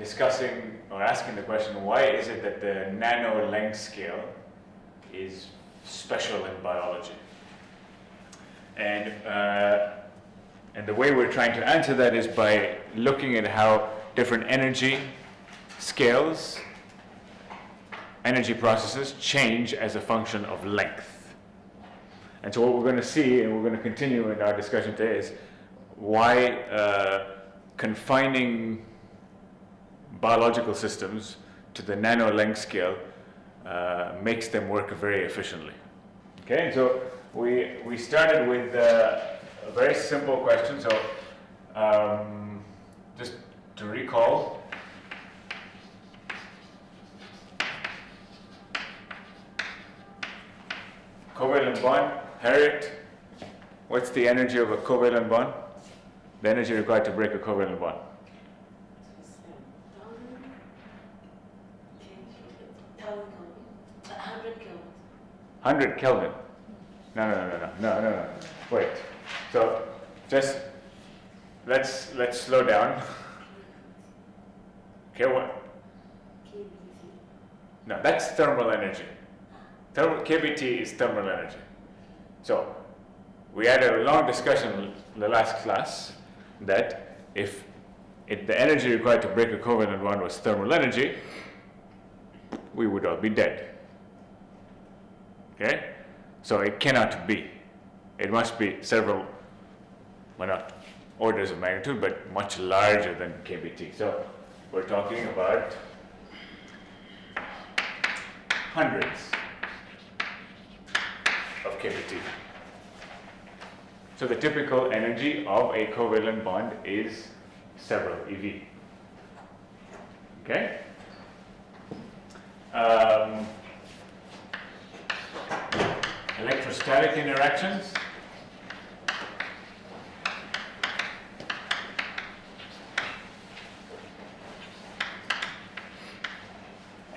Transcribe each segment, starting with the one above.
discussing or asking the question, why is it that the nano length scale is special in biology? And the way we're trying to answer that is by looking at how different energy scales, energy processes change as a function of length. And so what we're going to see, and we're going to continue in our discussion today, is why confining biological systems to the nano length scale makes them work very efficiently. Okay, and so we started with a very simple question. So just to recall, covalent bond, Harriet, what's the energy of a covalent bond? The energy required to break a covalent bond? 100 Kelvin. No. Wait. So just let's slow down. Okay, what? KBT. No, that's thermal energy. KBT is thermal energy. So we had a long discussion in the last class that if the energy required to break a covalent bond was thermal energy, we would all be dead. Okay? So it cannot be. It must be several, well, not orders of magnitude, but much larger than KBT. So we're talking about hundreds of KBT. So the typical energy of a covalent bond is several eV. Okay? Electrostatic interactions.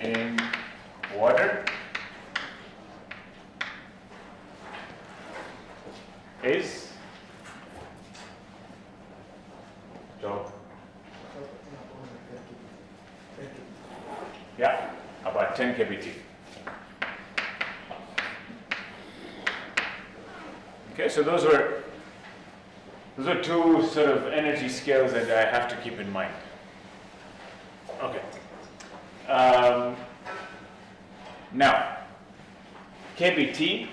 In water is about 10 kBt. Okay, so those are two sort of energy scales that I have to keep in mind. Okay. Now, KBT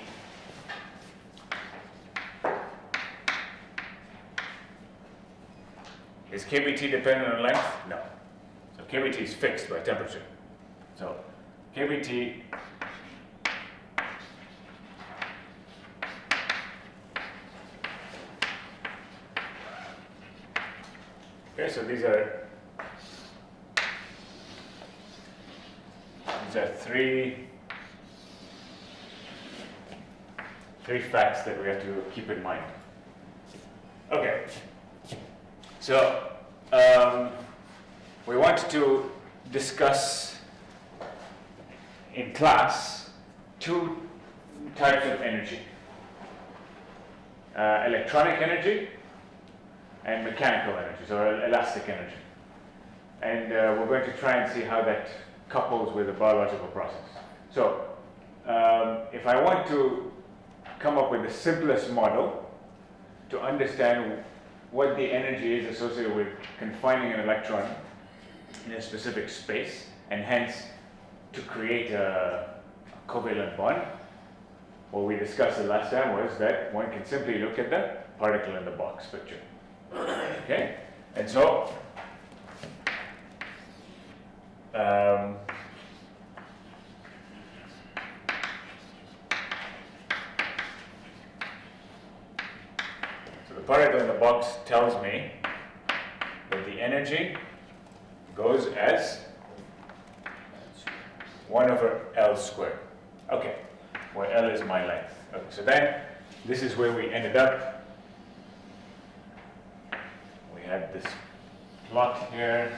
is KBT dependent on length? No. So KBT is fixed by temperature. So KBT okay, so these are three facts that we have to keep in mind. Okay, so we want to discuss in class two types of energy, electronic energy and mechanical energy, so elastic energy. And we're going to try and see how that couples with a biological process. So if I want to come up with the simplest model to understand what the energy is associated with confining an electron in a specific space, and hence to create a covalent bond, what we discussed the last time was that one can simply look at the particle in the box picture. Okay? And so the particle in the box tells me that the energy goes as 1 over L squared. Okay, where L is my length. Okay, so then this is where we ended up. We had this plot here,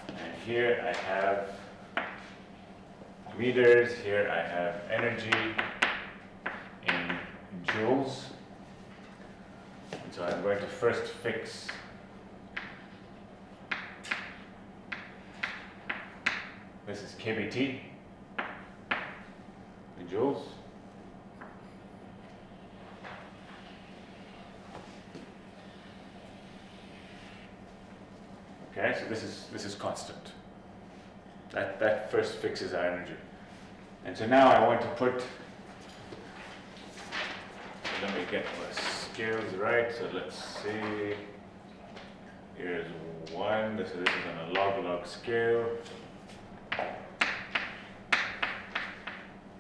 and here I have meters, here I have energy in joules. And so I'm going to first fix This is kBt in joules. Okay, so this is constant. That first fixes our energy. And so now I want to put, so let me get my scales right. So let's see. Here's 1. This is on a log scale.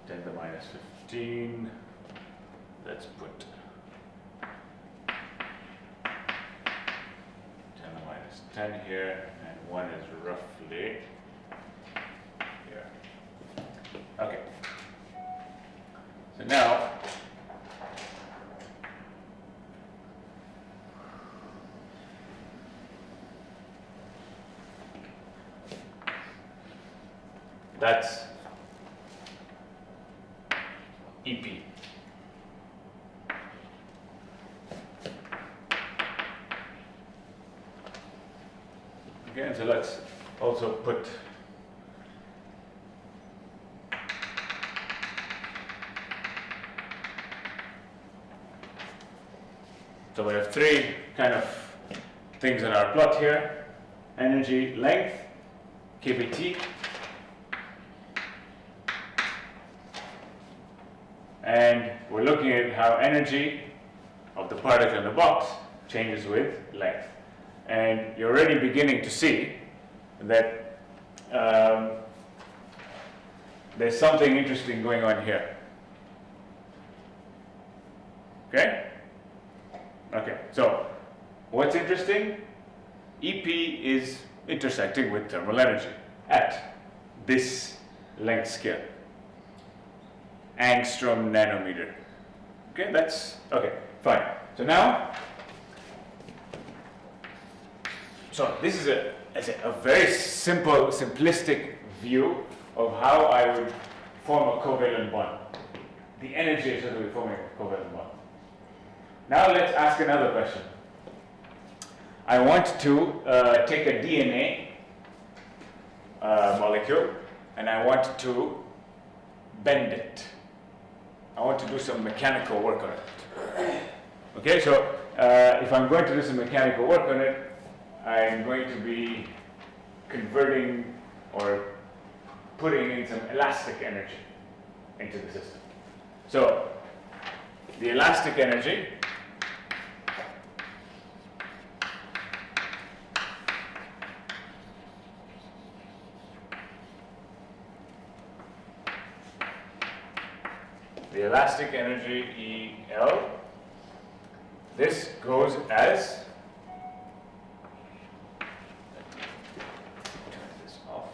10 to the minus 15. Let's put 10 to the minus 10 here, and 1 is roughly here. Okay. So now, that's EP. Okay, and so let's also put so we have 3 kind of things on our plot here: energy, length, kBt, and we're looking at how energy of the particle in the box changes with length. And you're already beginning to see that there's something interesting going on here. Okay? Okay, so what's interesting? EP is intersecting with thermal energy at this length scale. Angstrom nanometer. Okay, that's okay, fine. So now, so this is a very simple, simplistic view of how I would form a covalent bond. The energy associated with forming a covalent bond. Now let's ask another question. I want to take a DNA molecule and I want to bend it. I want to do some mechanical work on it. Okay, so if I'm going to do some mechanical work on it, I'm going to be converting or putting in some elastic energy into the system. So the elastic energy EL, this goes as, turn this off.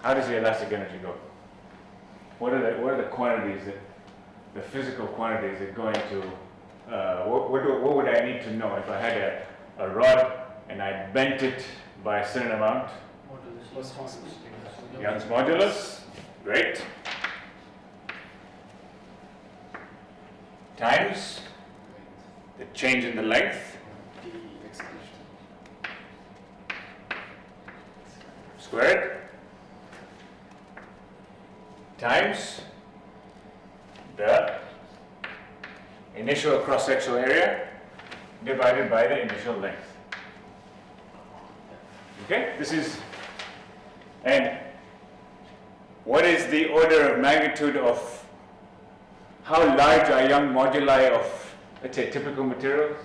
How does the elastic energy go? What are the quantities that, the physical quantities that go into, what would I need to know if I had a rod and I bent it by a certain amount? Young's modulus, great. Times the change in the length squared times the initial cross-sectional area divided by the initial length. Okay, this is, and what is the order of magnitude of how large are Young moduli of, let's say, typical materials?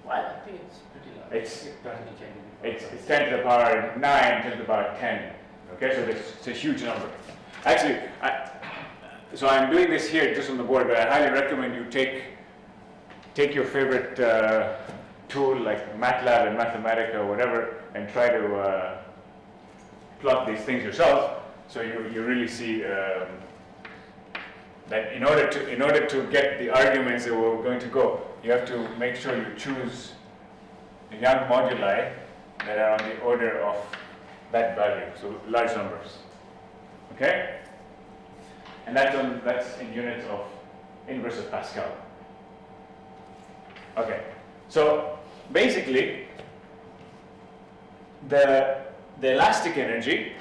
Well, I think it's pretty large. It's 10 to the power 9, 10 to the power 10. Okay, so it's a huge number. Actually, so I'm doing this here just on the board, but I highly recommend you take your favorite tool like MATLAB and Mathematica or whatever and try to plot these things yourself, so you really see that in order to get the arguments that we're going to go, you have to make sure you choose the Young moduli that are on the order of that value, so large numbers. Okay, and that's in units of inverse of Pascal. Okay, so basically, the elastic energy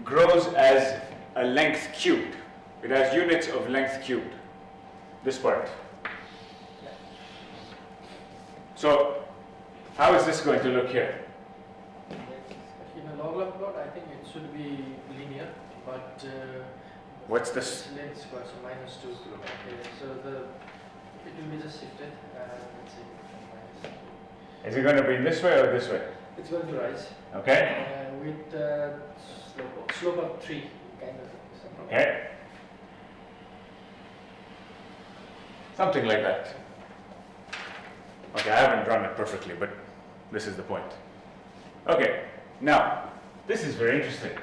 grows as a length cubed. It has units of length cubed, this part. So, how is this going to look here? In a log plot, I think it should be linear, but what's this? Length square, so -2. Okay, so it will be just shifted. Let's see, -2. Is it going to be this way or this way? It's going to rise. Okay. With slope of 3, kind of. Okay. Something like that. Okay, I haven't drawn it perfectly, but this is the point. Okay, now, this is very interesting.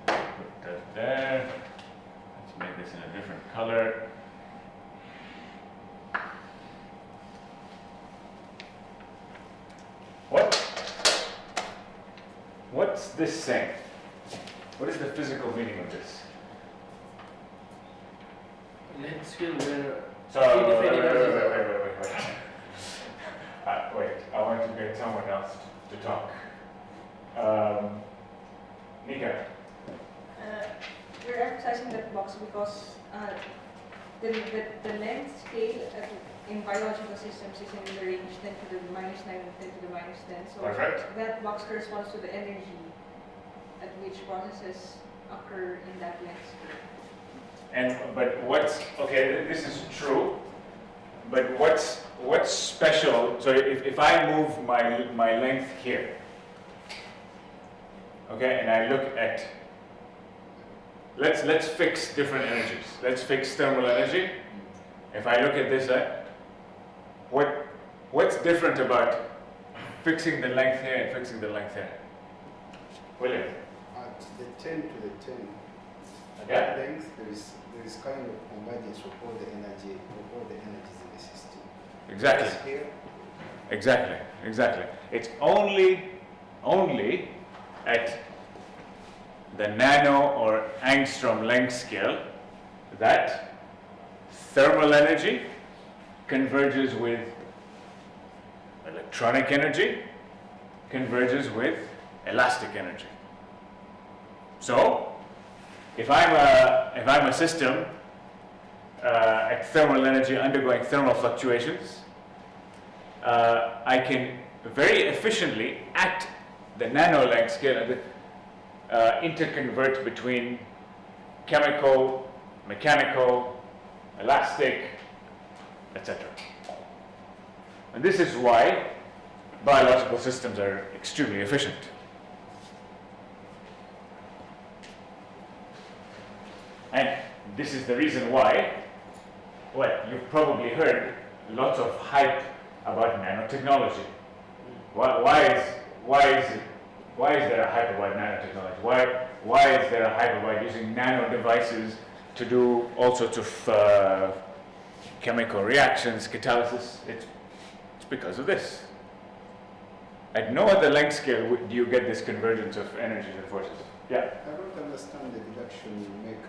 Put that there. Let's make this in a different color. What's this saying? What is the physical meaning of this? Length scale where So, wait, I want to get someone else to talk. Nika. We're emphasizing that box because the length scale in biological systems is in the range 10 to the -9 and 10 to the -10. So Perfect. that box corresponds to the energy at which processes occur in that length scale. But what's okay? This is true. But what's special? So if I move my length here, okay, and I look at let's fix different energies. Let's fix thermal energy. If I look at this, what's different about fixing the length here and fixing the length here? William. At the 10 to the 10 Yeah. length, there is kind of convergence of all the energies in the system. Exactly. It's here. Exactly. It's only at the nano or angstrom length scale that thermal energy converges with electronic energy, converges with elastic energy. So, if I'm a system at thermal energy undergoing thermal fluctuations, I can very efficiently at the nano length scale interconvert between chemical, mechanical, elastic, etc. And this is why biological systems are extremely efficient. And this is the reason why, well, you've probably heard lots of hype about nanotechnology. Why is there a hype about nanotechnology? Why is there a hype about using nano devices to do all sorts of chemical reactions, catalysis? It's because of this. At no other length scale do you get this convergence of energies and forces. Yeah? I don't understand the deduction you make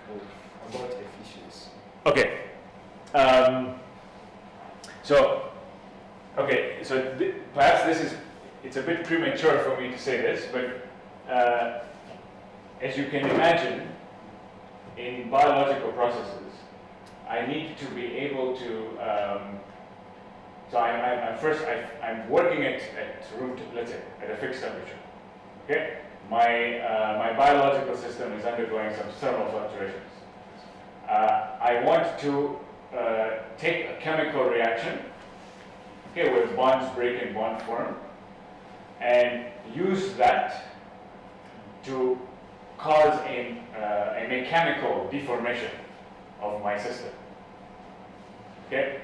about efficiency. Okay. Perhaps it's a bit premature for me to say this, but as you can imagine, in biological processes, I need to be able to, I'm working at room, let's say, at a fixed temperature, okay? My biological system is undergoing some thermal fluctuations. I want to take a chemical reaction, okay, where bonds break and bond form, and use that to cause a mechanical deformation of my system. Okay,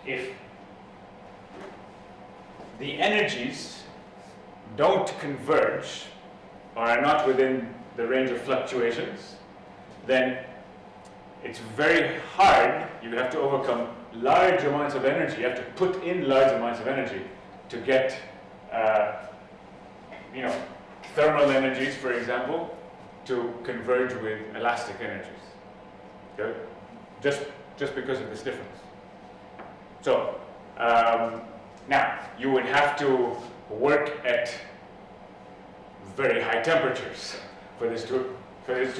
if the energies don't converge or are not within the range of fluctuations, then it's very hard. You have to overcome large amounts of energy. You have to put in large amounts of energy to get, thermal energies, for example, to converge with elastic energies. Okay? Just because of this difference. So now you would have to work at very high temperatures for this to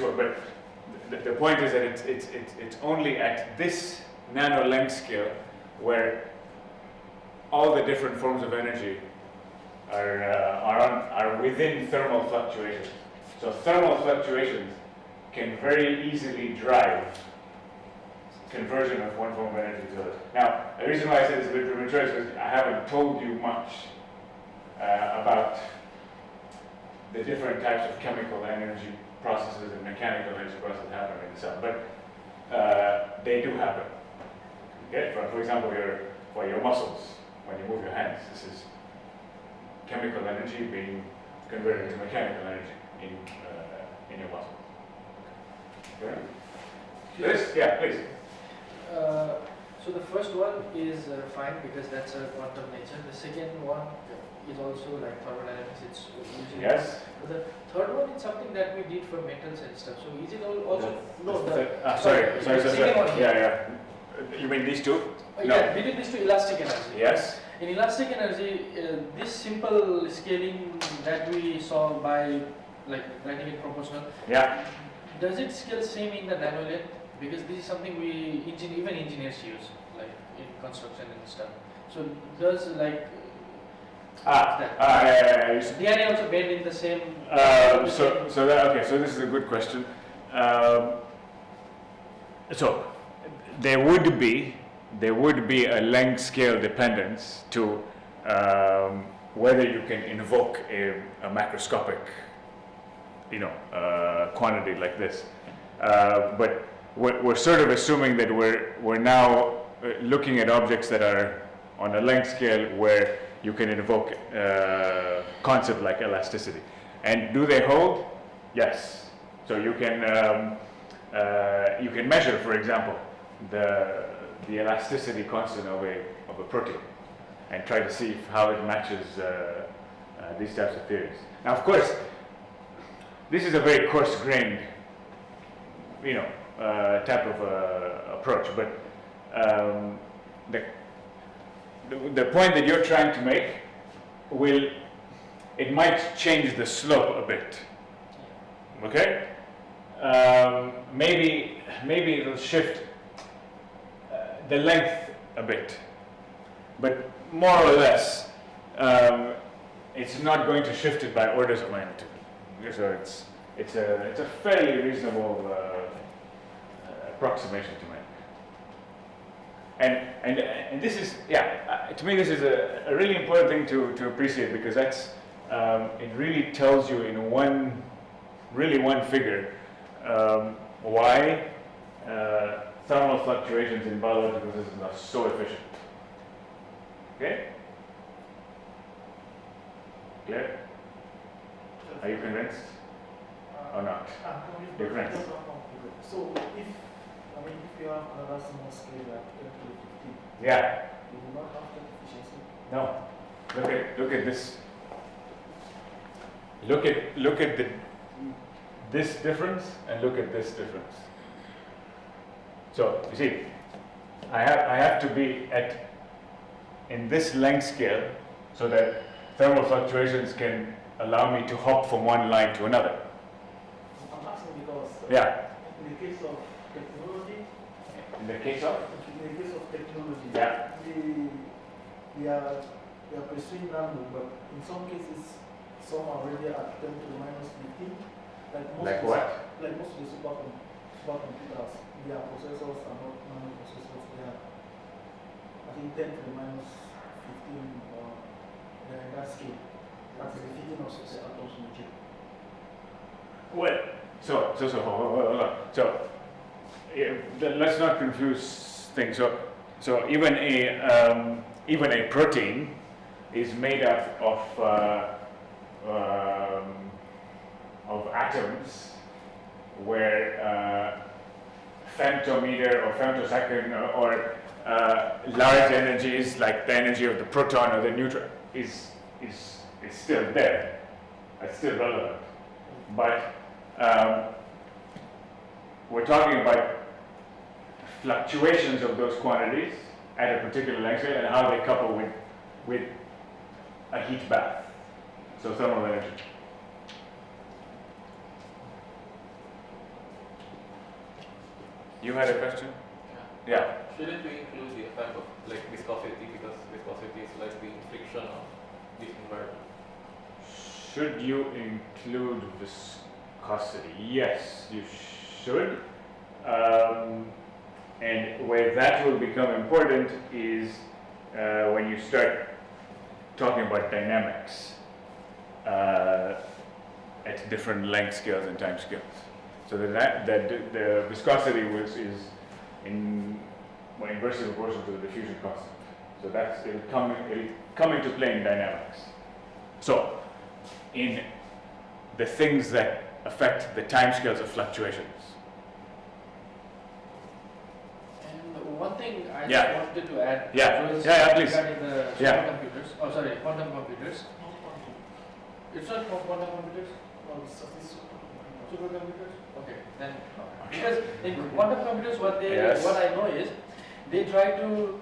work. But the point is that it's only at this nano length scale where all the different forms of energy are within thermal fluctuations. So thermal fluctuations can very easily drive conversion of one form of energy to others. Now, the reason why I said it's a bit premature is because I haven't told you much about the different types of chemical energy processes and mechanical energy processes that happen in the cell. But they do happen. Okay? For example, your muscles, when you move your hands, this is chemical energy being converted into mechanical energy in your muscles. Okay? Yes? Yeah, please. So the first one is fine because that's a quantum nature. The second one is also like thermodynamics. It's usually Yes. The third one is something that we did for metals and stuff. So is it also sorry. The second one here. Yeah. You mean these two? No. Yeah, we did this to elastic energy. Yes. In elastic energy, this simple scaling that we saw by like writing it proportional. Yeah. Does it scale same in the nano length? Because this is something we even engineers use, like in construction and stuff. So does like DNA also bend in the same? So this is a good question. So there would be a length scale dependence to whether you can invoke a macroscopic, quantity like this. But we're sort of assuming that we're now looking at objects that are on a length scale where you can invoke a concept like elasticity. And do they hold? Yes. So you can measure, for example, the elasticity constant of a protein and try to see how it matches these types of theories. Now, of course, this is a very coarse-grained, type of approach, but the point that you're trying to make it might change the slope a bit. Okay? Maybe it'll shift the length a bit, but more or less, it's not going to shift it by orders of magnitude. So it's a fairly reasonable approximation to make. And this is, to me this is a really important thing to appreciate, because that's it really tells you in one figure why thermal fluctuations in biological systems are so efficient. Okay? Clear? Are you convinced or not? You're convinced? So if you have another small scale like 10 to 15, Yeah. you will not have that efficiency. No. Look at this. Look at this difference and look at this difference. So you see, I have to be in this length scale so that thermal fluctuations can allow me to hop from one line to another. I'm asking because in the case of technology, yeah, they are pursuing random, but in some cases, some are already at 10 to the minus 15. Like what? Like most of the supercomputers, their processors are not nanoprocessors. They are, I think, 10 to the minus 15 or in that scale. That's the fitting of the atoms in the chip. Well, so hold on. So let's not confuse things. So even a protein is made up of atoms where femtometer or femtosecond or large energies like the energy of the proton or the neutron is still there. It's still relevant. But we're talking about fluctuations of those quantities at a particular length scale and how they couple with a heat bath. So thermal energy. You had a question? Yeah. Shouldn't we include the effect of like viscosity, because viscosity is like the friction of the environment? Should you include viscosity? Yes, you should. And where that will become important is when you start talking about dynamics at different length scales and time scales. So the viscosity is inversely proportional to the diffusion constant. So it'll come into play in dynamics. So in the things that affect the time scales of fluctuations. And one thing I Yeah. just wanted to add was please. regarding the Yeah. supercomputers. Oh, sorry, quantum computers. It's not quantum computers. Supercomputers. Okay, then because in quantum computers, what I know is they try to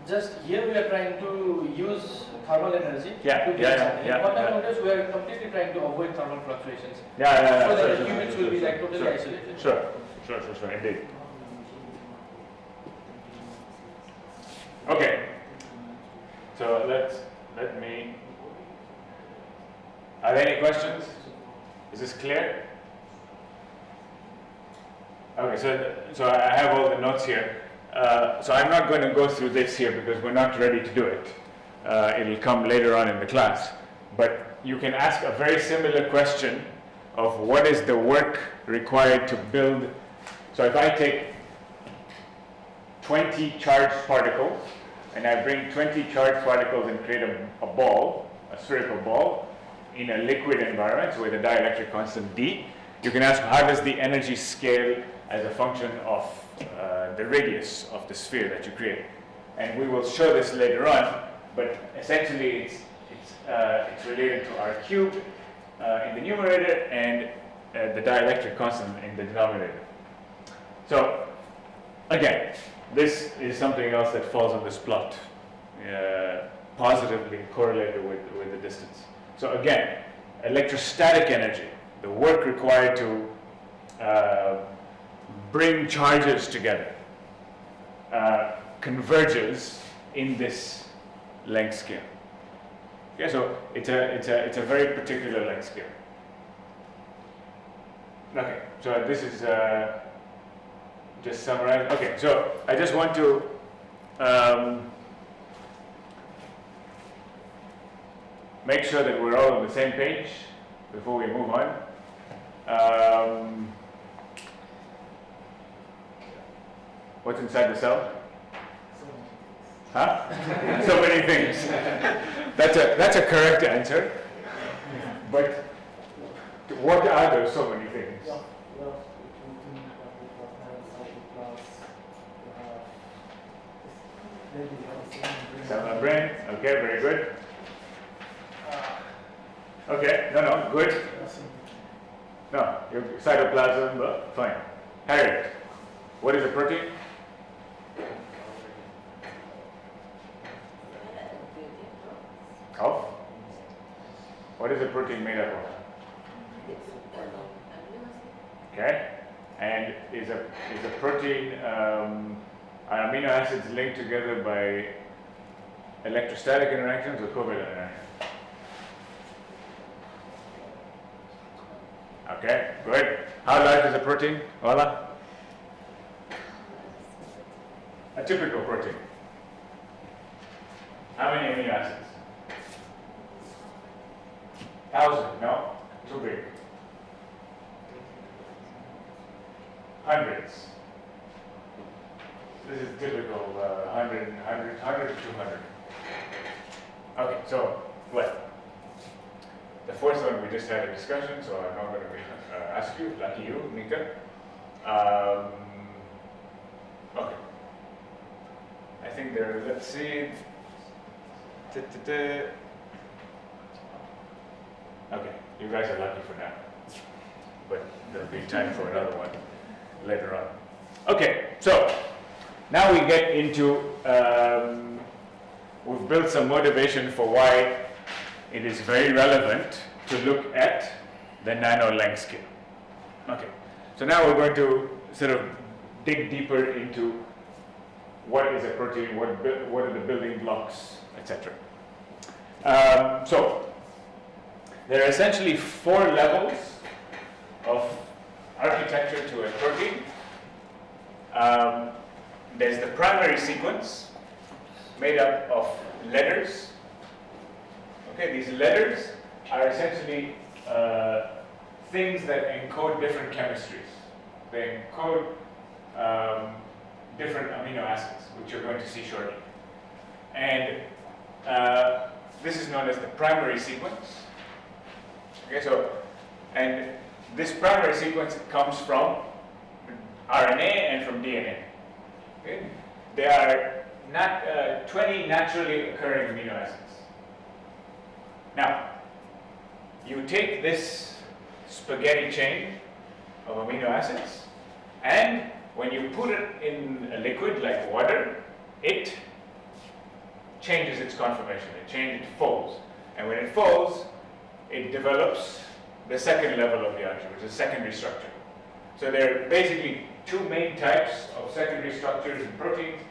just here we are trying to use thermal energy to get something. In quantum computers, we are completely trying to avoid thermal fluctuations. So that the qubits will be like totally isolated. Sure, indeed. Okay, so let me. Are there any questions? Is this clear? Okay, so I have all the notes here. So I'm not going to go through this here because we're not ready to do it. It'll come later on in the class. But you can ask a very similar question of what is the work required to build. So if I take 20 charged particles and I bring 20 charged particles and create a ball, a spherical ball, in a liquid environment, so with a dielectric constant D, you can ask how does the energy scale as a function of the radius of the sphere that you create. And we will show this later on, but essentially it's related to R cubed in the numerator and the dielectric constant in the denominator. So again, this is something else that falls on this plot, positively correlated with the distance. So again, electrostatic energy, the work required to bring charges together, converges in this length scale. Okay, so it's a very particular length scale. Okay, so this is just summarize. Okay, so I just want to make sure that we're all on the same page before we move on. What's inside the cell? Huh? So many things. That's a correct answer. But what are those so many things? Cell membrane. Okay, very good. Okay, no, good. No, your cytoplasm, but fine. Harriet, what is a protein? Of? What is a protein made up of? Okay, and is a protein amino acids linked together by electrostatic interactions or covalent interactions? Okay, good. How large is a protein? Voila. A typical protein. How many amino acids? 1,000, no? Too big. Hundreds. This is typical 100 to 200. Okay, so what? The fourth one we just had a discussion, so I'm not going to ask you, lucky you, Nika. Okay. I think there, let's see. Okay, you guys are lucky for now. But there'll be time for another one later on. Okay, so now we get into, we've built some motivation for why it is very relevant to look at the nano length scale. Okay, so now we're going to sort of dig deeper into what is a protein, what are the building blocks, etc. So there are essentially 4 levels of architecture to a protein. There's the primary sequence made up of letters. Okay, these letters are essentially things that encode different chemistries. They encode different amino acids, which you're going to see shortly. And this is known as the primary sequence. Okay, so, and this primary sequence comes from RNA and from DNA. Okay? There are 20 naturally occurring amino acids. Now, you take this spaghetti chain of amino acids, and when you put it in a liquid like water, it changes its conformation. It folds. And when it folds, it develops the second level of the architecture, which is secondary structure. So there are basically 2 main types of secondary structures in proteins,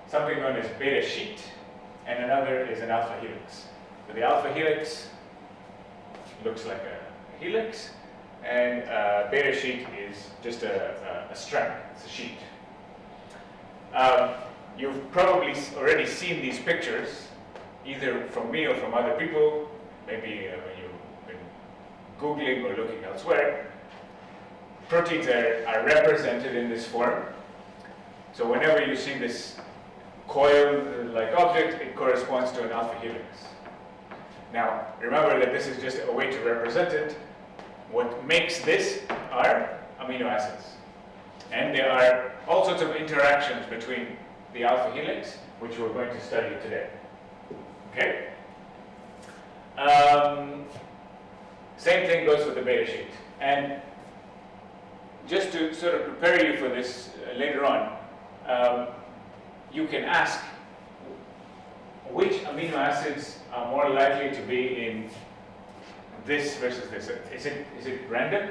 something known as beta sheet, and another is an alpha helix. So the alpha helix looks like a helix, and beta sheet is just a strand, it's a sheet. You've probably already seen these pictures, either from me or from other people, maybe when you've been Googling or looking elsewhere. Proteins are represented in this form. So whenever you see this coil-like object, it corresponds to an alpha helix. Now, remember that this is just a way to represent it. What makes this are amino acids. And there are all sorts of interactions between the alpha helix, which we're going to study today. Okay? Same thing goes with the beta sheet. And just to sort of prepare you for this later on, you can ask which amino acids are more likely to be in this versus this. Is it random?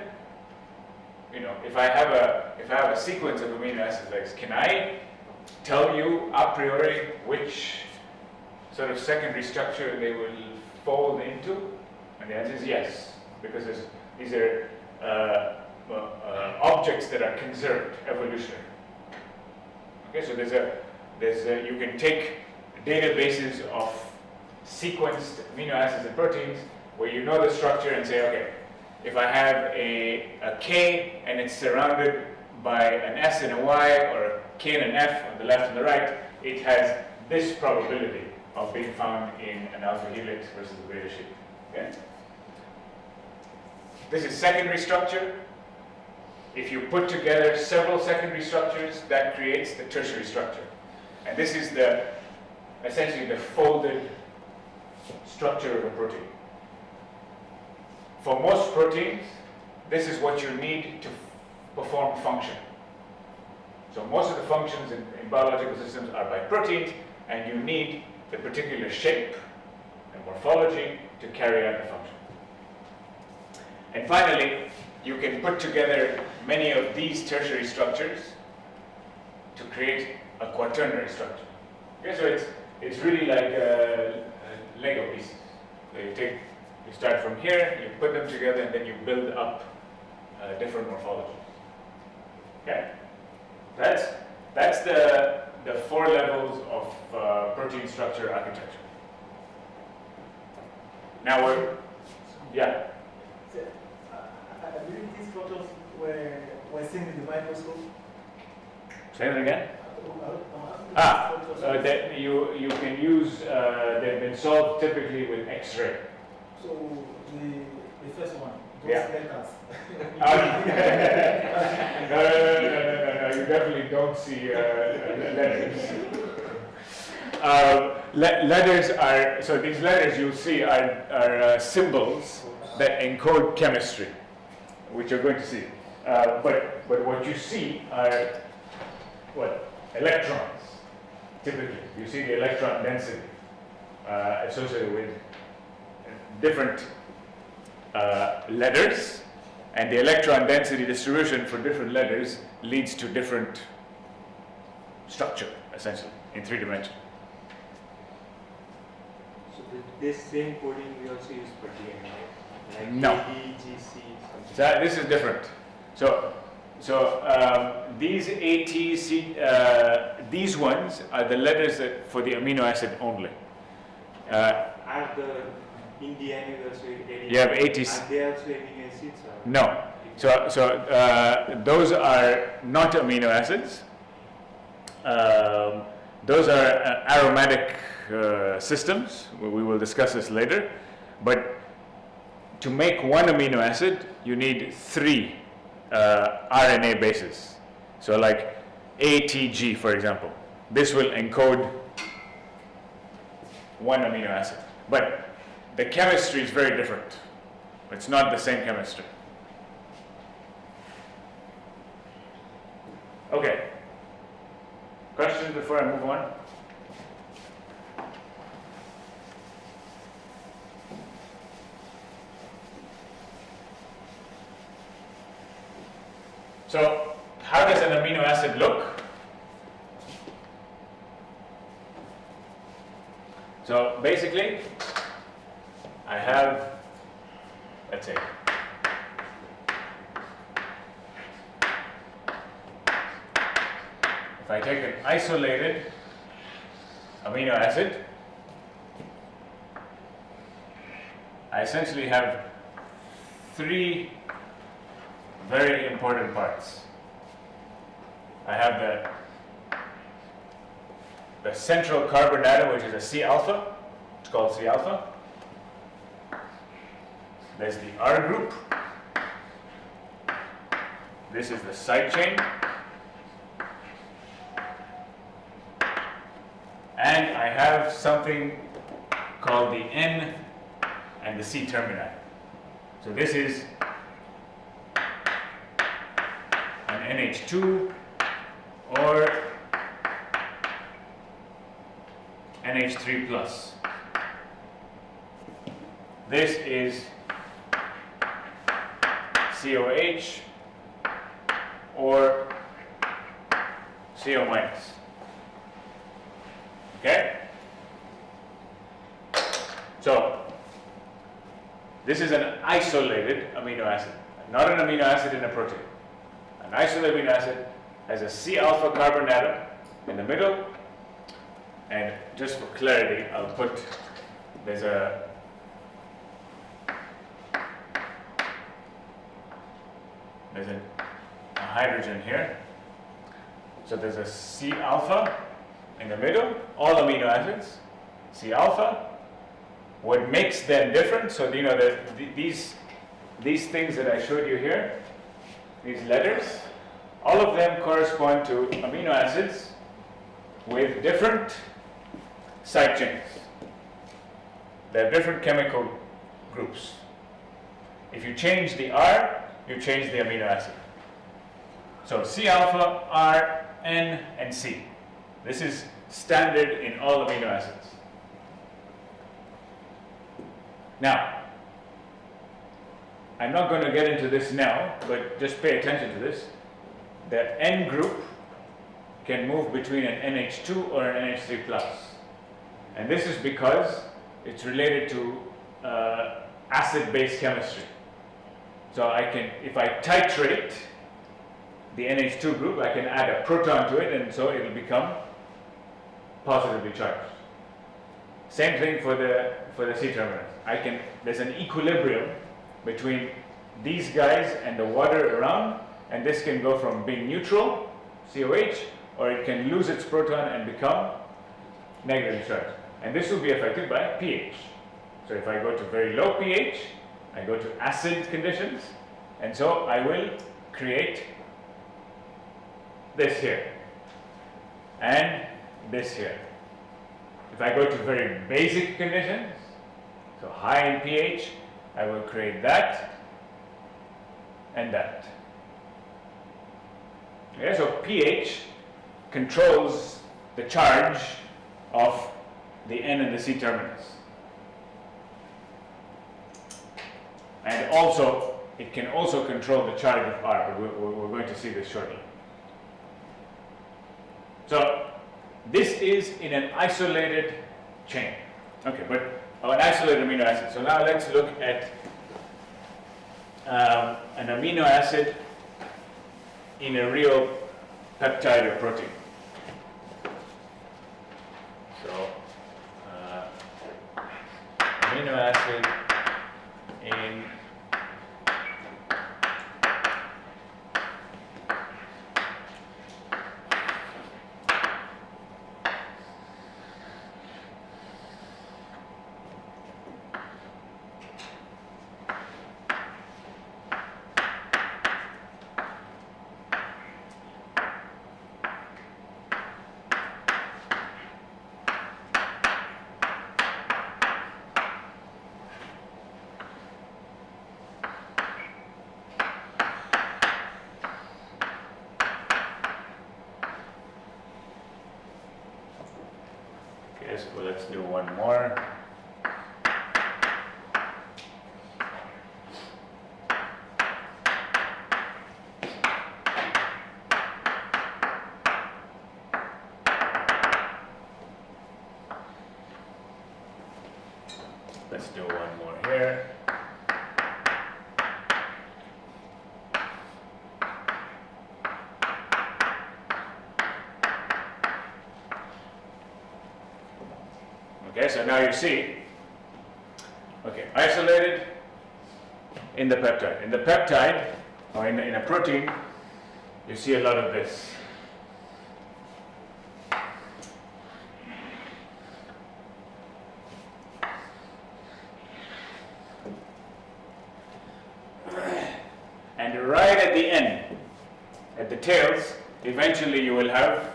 You know, if I have a sequence of amino acids like this, can I tell you a priori which sort of secondary structure they will fold into? And the answer is yes, because these are objects that are conserved evolutionarily. Okay, so you can take databases of sequenced amino acids and proteins where you know the structure and say, okay, if I have a K and it's surrounded by an S and a Y, or a K and an F on the left and the right, it has this probability of being found in an alpha helix versus a beta sheet. Okay? This is secondary structure. If you put together several secondary structures, that creates the tertiary structure. And this is essentially the folded structure of a protein. For most proteins, this is what you need to perform function. So most of the functions in biological systems are by proteins, and you need the particular shape and morphology to carry out the function. And finally, you can put together many of these tertiary structures to create a quaternary structure. Okay, so it's really like Lego pieces. So you start from here, you put them together, and then you build up different morphologies. Okay, that's the 4 levels of protein structure architecture. Now yeah. So, I believe these structures were seen in the microscope. Say that again. That you can use. They've been solved typically with X-ray. So the first one, those Yeah. letters. No, you definitely you don't see letters. Letters are, so these letters you'll see are symbols that encode chemistry, which you're going to see. But what you see are what? Electrons, typically. You see the electron density associated with different letters, and the electron density distribution for different letters leads to different structure, essentially, in 3 dimensions. So this same coding we also use for DNA, like No. ADGC, something. So this is different. So these ATC, these ones are the letters that for the amino acid only. Are the in DNA we also ADGC? You have ATC. Are they also amino acids? Or? No. So those are not amino acids. Those are aromatic systems. We will discuss this later. But to make one amino acid, you need 3 RNA bases. So like ATG, for example. This will encode one amino acid. But the chemistry is very different. It's not the same chemistry. Okay. Questions before I move on? So, how does an amino acid look? So, basically, I have, let's say, if I take an isolated amino acid, I essentially have 3 very important parts. I have the central carbon atom, which is a C alpha. It's called C alpha. There's the R group. This is the side chain. And I have something called the N and the C termini. So this is an NH2 or NH3 plus. This is COH or CO minus. Okay? So, this is an isolated amino acid, not an amino acid in a protein. An isolated amino acid has a C alpha carbon atom in the middle, and just for clarity, I'll put, there's a hydrogen here. So there's a C alpha in the middle, all amino acids, C alpha. What makes them different, so you know that these things that I showed you here, these letters, all of them correspond to amino acids with different side chains. They're different chemical groups. If you change the R, you change the amino acid. So C alpha, R, N, and C. This is standard in all amino acids. Now, I'm not going to get into this now, but just pay attention to this. The N group can move between an NH2 or an NH3 plus. And this is because it's related to acid-base chemistry. So I can, if I titrate the NH2 group, I can add a proton to it, and so it will become positively charged. Same thing for the C terminus. There's an equilibrium between these guys and the water around, and this can go from being neutral, COH, or it can lose its proton and become negatively charged. And this will be affected by pH. So if I go to very low pH, I go to acid conditions, and so I will create this here, and this here. If I go to very basic conditions, so high in pH, I will create that and that. Okay, so pH controls the charge of the N and the C terminus. And also, it can also control the charge of R, but we're going to see this shortly. So, this is in an isolated chain. Okay, but an isolated amino acid. So now let's look at an amino acid in a real peptide or protein. So, amino acid in so let's do one more. Let's do one more here. Okay, so now you see, okay, isolated in the peptide. In the peptide, or in a protein, you see a lot of this. And right at the end, at the tails, eventually you will have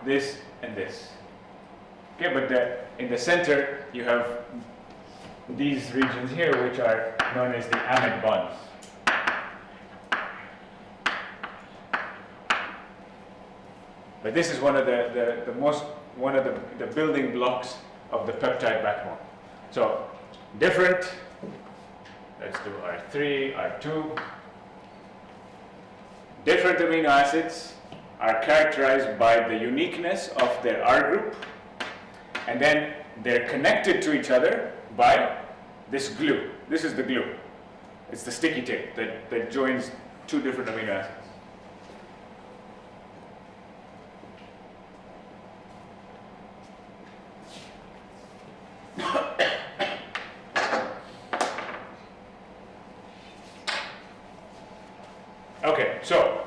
this and this. Okay, but in the center you have these regions here, which are known as the Ionization bonds. But this is one of the building blocks of the peptide backbone. So different. Let's do R3, R2. Different amino acids are characterized by the uniqueness of their R group. And then they're connected to each other by this glue. This is the glue. It's the sticky tape that joins two different amino acids. Okay, so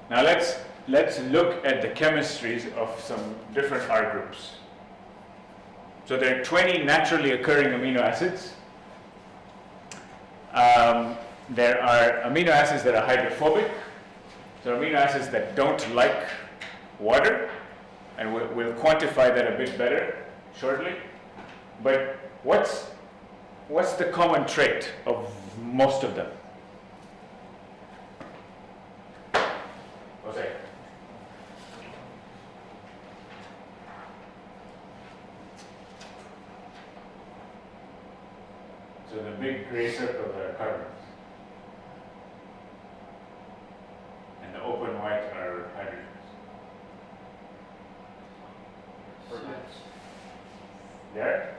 now let's look at the chemistries of some different R groups. So there are 20 naturally occurring amino acids. There are amino acids that are hydrophobic. So amino acids that don't like water, and we'll quantify that a bit better shortly. But what's the common trait of most of them? Jose. So the big gray circles are carbons. And the open white are hydrogens. There?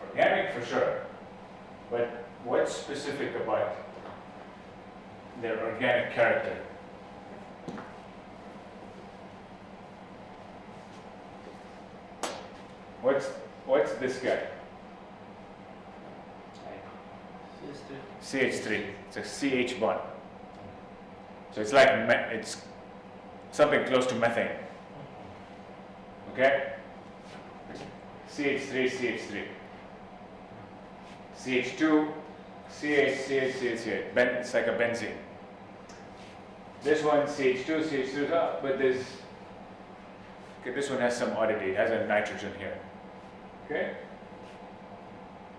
Organic for sure. But what's specific about their organic character? What's this guy? CH3. It's a CH bond. So it's like it's something close to methane. Okay? CH3, CH3. CH2, CH. It's like a benzene. This one CH2, CH2, but this one has some oddity. It has a nitrogen here. Okay?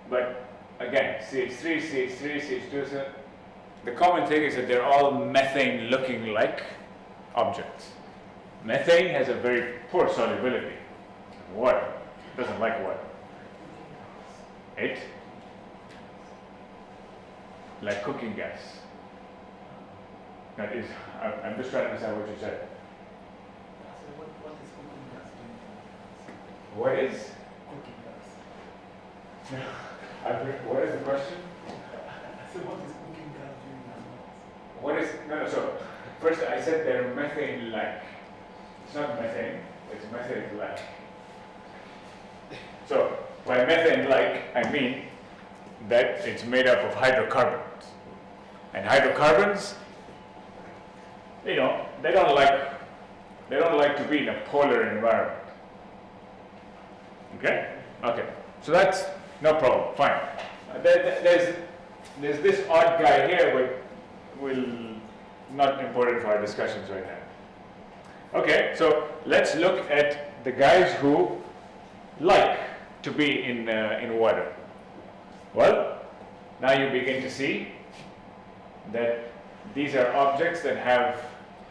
But again, CH3, CH2. So the common thing is that they're all methane-looking like objects. Methane has a very poor solubility. Water doesn't like water. It like cooking gas. That is, I'm just trying to understand what you said. What is cooking gas? What is? What is the question? So what is cooking gas doing now? What is, no, so, first I said they're methane-like. It's not methane, it's methane-like. So, by methane-like, I mean that it's made up of hydrocarbons. And hydrocarbons, you know, they don't like to be in a polar environment. Okay? Okay. So that's no problem. Fine. There's this odd guy here, but will not important for our discussions right now. Okay. So let's look at the guys who like to be in water. Well, now you begin to see that these are objects that have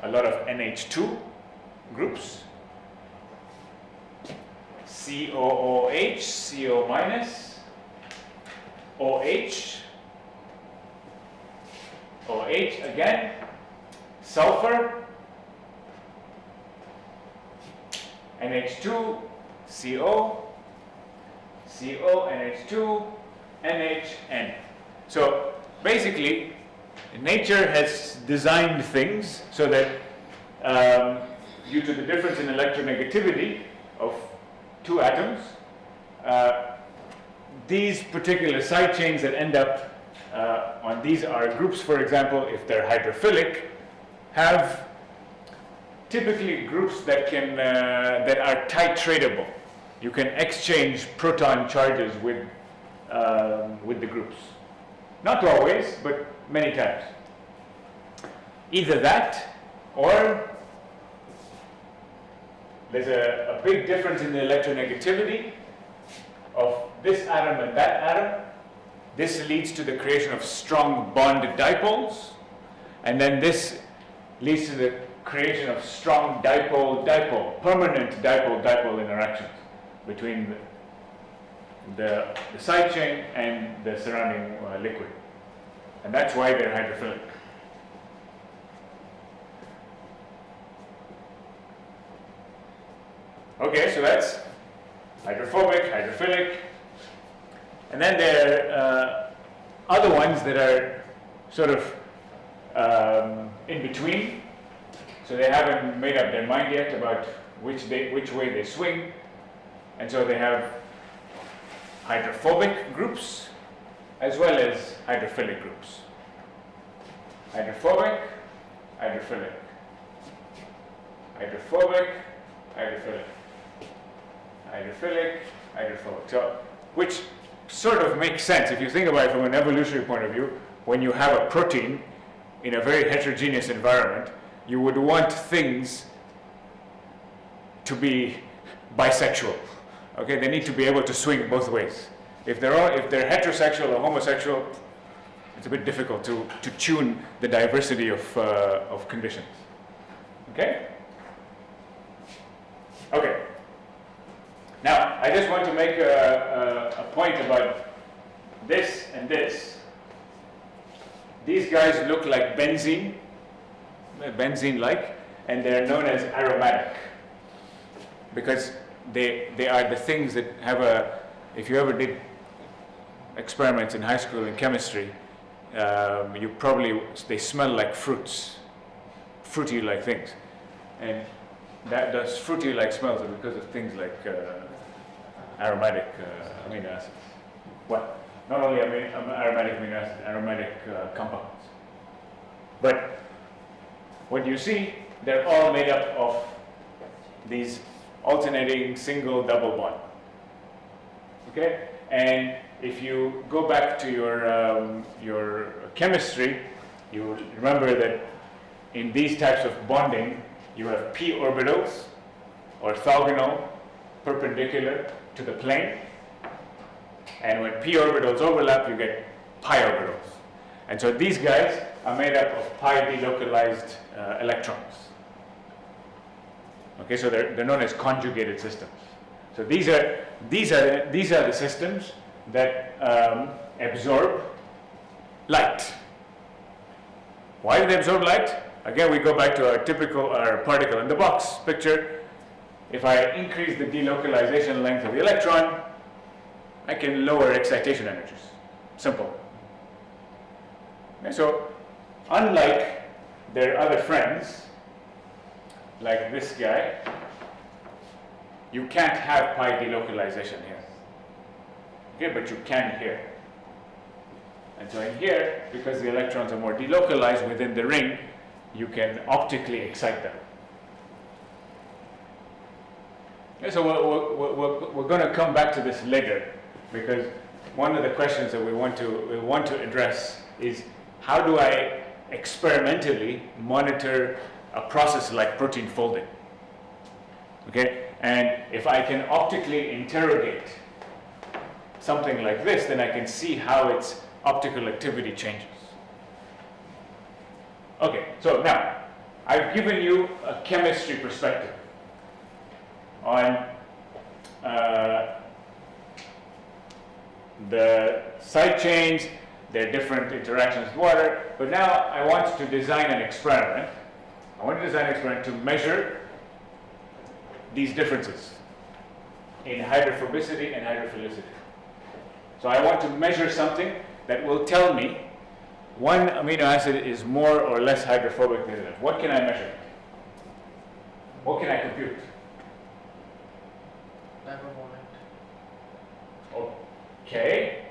a lot of NH2 groups. COOH, CO minus, OH, OH again, sulfur, NH2, CO, CO, NH2, NHN. So basically, nature has designed things so that due to the difference in electronegativity of two atoms, these particular side chains that end up on these are groups, for example, if they're hydrophilic, have typically groups that can that are titratable. You can exchange proton charges with the groups. Not always, but many times. Either that, or there's a big difference in the electronegativity of this atom and that atom. This leads to the creation of strong bond dipoles, and then this leads to the creation of strong dipole-dipole, permanent dipole-dipole interactions between the side chain and the surrounding liquid. And that's why they're hydrophilic. Okay, so that's hydrophobic, hydrophilic. And then there are other ones that are sort of in between. So they haven't made up their mind yet about which way they swing. And so they have hydrophobic groups as well as hydrophilic groups. Hydrophobic, hydrophilic. Hydrophobic, hydrophilic. Hydrophilic, hydrophobic. So, which sort of makes sense if you think about it from an evolutionary point of view. When you have a protein in a very heterogeneous environment, you would want things to be bisexual. Okay, they need to be able to swing both ways. If they're heterosexual or homosexual, it's a bit difficult to tune the diversity of conditions. Okay? Okay. Now, I just want to make a point about this and this. These guys look like benzene-like, and they're known as aromatic because they are the things that have if you ever did experiments in high school in chemistry, they smell like fruits, fruity-like things. And those fruity-like smells are because of things like aromatic amino acids. What? Not only aromatic amino acids, aromatic compounds. But what you see, they're all made up of these alternating single double bond. Okay? And if you go back to your chemistry, you remember that in these types of bonding, you have p orbitals, orthogonal, perpendicular to the plane. And when p orbitals overlap, you get pi orbitals. And so these guys are made up of pi delocalized electrons. Okay, so they're known as conjugated systems. So these are the systems that absorb light. Why do they absorb light? Again, we go back to our particle in the box picture. If I increase the delocalization length of the electron, I can lower excitation energies. Simple. Okay, so unlike their other friends, like this guy, you can't have pi delocalization here. Okay, but you can here. And so in here, because the electrons are more delocalized within the ring, you can optically excite them. Okay, so we're going to come back to this later, because one of the questions that we want to address is, how do I experimentally monitor a process like protein folding? Okay, and if I can optically interrogate something like this, then I can see how its optical activity changes. Okay, so now I've given you a chemistry perspective on the side chains, their different interactions with water, but now I want to design an experiment. I want to design an experiment to measure these differences in hydrophobicity and hydrophilicity. So I want to measure something that will tell me one amino acid is more or less hydrophobic than another. What can I measure? What can I compute? Dipole moment. Okay.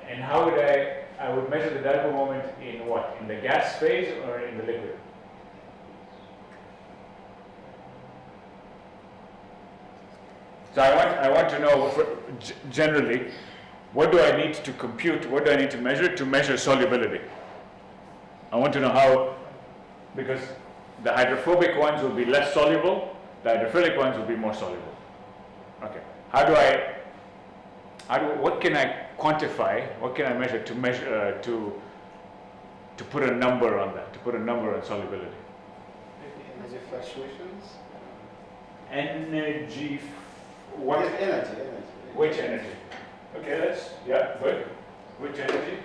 And how would I would measure the dipole moment in what? In the gas phase or in the liquid? So I want to know, generally, what do I need to compute, what do I need to measure solubility? I want to know how, because the hydrophobic ones will be less soluble, the hydrophilic ones will be more soluble. Okay. What can I quantify, what can I measure to put a number on that, to put a number on solubility? Energy fluctuations? Energy, what? Yes, energy. Which energy? Okay, yeah, good. Which energy?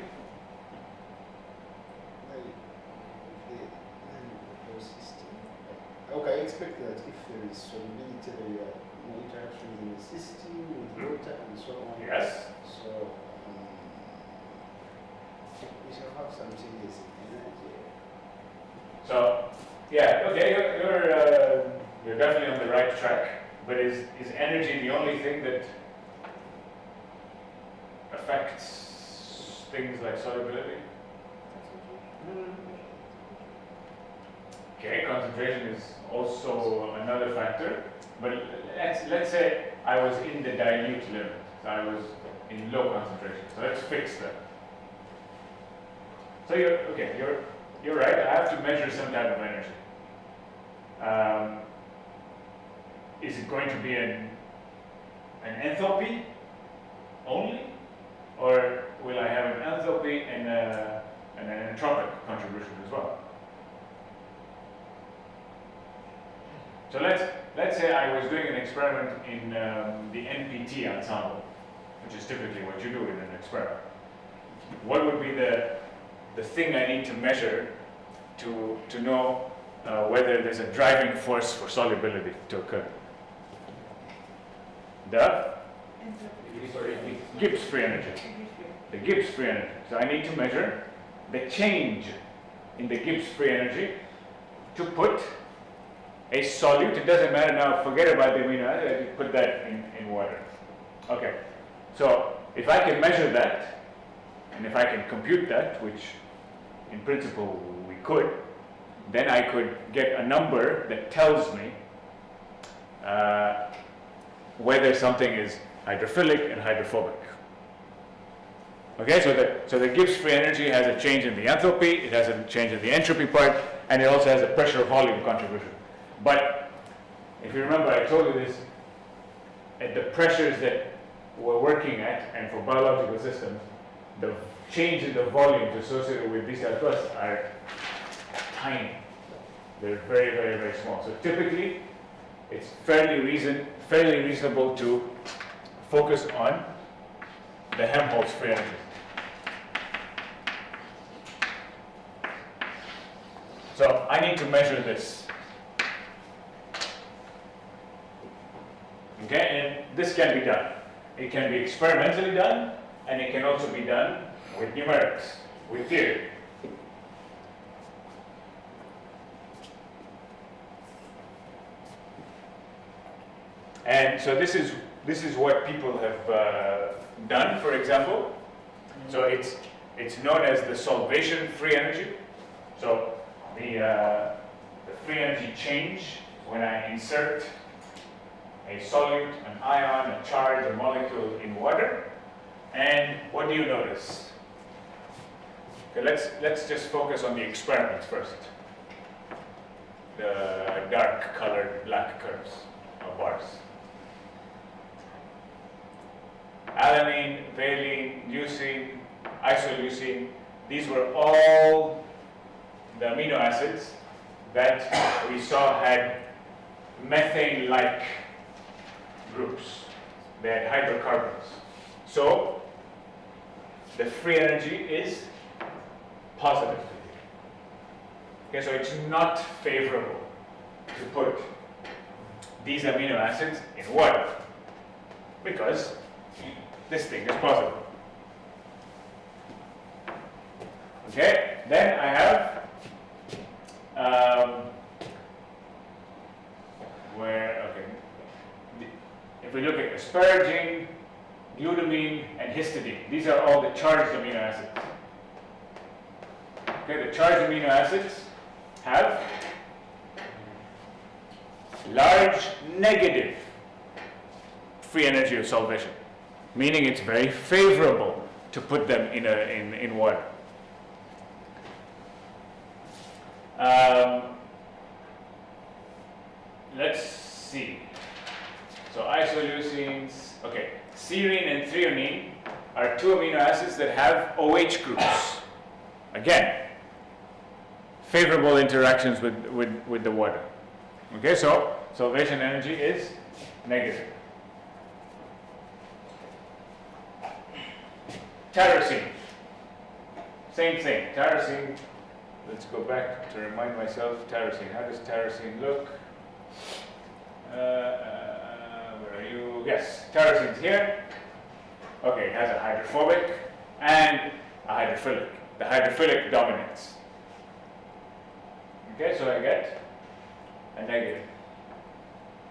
Okay, I expect that if there is solubility, there are more interactions in the system with water and so on. Yes. So we shall have some changes in energy. So, yeah, okay, you're definitely on the right track. But is energy the only thing that affects things like solubility? Okay, concentration is also another factor. But let's say I was in the dilute limit. So I was in low concentration. So let's fix that. So you're right. I have to measure some type of energy. Is it going to be an enthalpy only, or will I have an enthalpy and an entropic contribution as well? So let's say I was doing an experiment in the NPT ensemble, which is typically what you do in an experiment. What would be the thing I need to measure to know whether there's a driving force for solubility to occur? The Gibbs free energy. The Gibbs free energy. So I need to measure the change in the Gibbs free energy to put a solute. It doesn't matter now, forget about the amino acid, put that in water. Okay, so if I can measure that, and if I can compute that, which in principle we could, then I could get a number that tells me whether something is hydrophilic and hydrophobic. Okay, so the Gibbs free energy has a change in the enthalpy, it has a change in the entropy part, and it also has a pressure volume contribution. But if you remember, I told you this, at the pressures that we're working at, and for biological systems, the change in the volumes associated with these plus are tiny. They're very, very, very small. So typically, it's fairly reasonable to focus on the Helmholtz free energy. So I need to measure this. Okay, and this can be done. It can be experimentally done, and it can also be done with numerics, with theory. And so this is what people have done, for example. So it's known as the solvation free energy. So the free energy change when I insert a solute, an ion, a charge, a molecule in water. And what do you notice? Okay, let's just focus on the experiments first. The dark colored black curves or bars. Alanine, valine, leucine, isoleucine, these were all the amino acids that we saw had methane-like groups. They had hydrocarbons. So the free energy is positive. Okay, so it's not favorable to put these amino acids in water because this thing is positive. Okay, then I have if we look at asparagine, glutamine, and histidine, these are all the charged amino acids. Okay, the charged amino acids have large negative free energy of solvation, meaning it's very favorable to put them in water. Let's see. So isoleucines, okay, serine and threonine are two amino acids that have OH groups. Again, favorable interactions with the water. Okay, so solvation energy is negative. Tyrosine, same thing. Tyrosine, let's go back to remind myself. Tyrosine, how does tyrosine look? Where are you? Yes, tyrosine's here. Okay, it has a hydrophobic and a hydrophilic. The hydrophilic dominates. Okay, so I get a negative.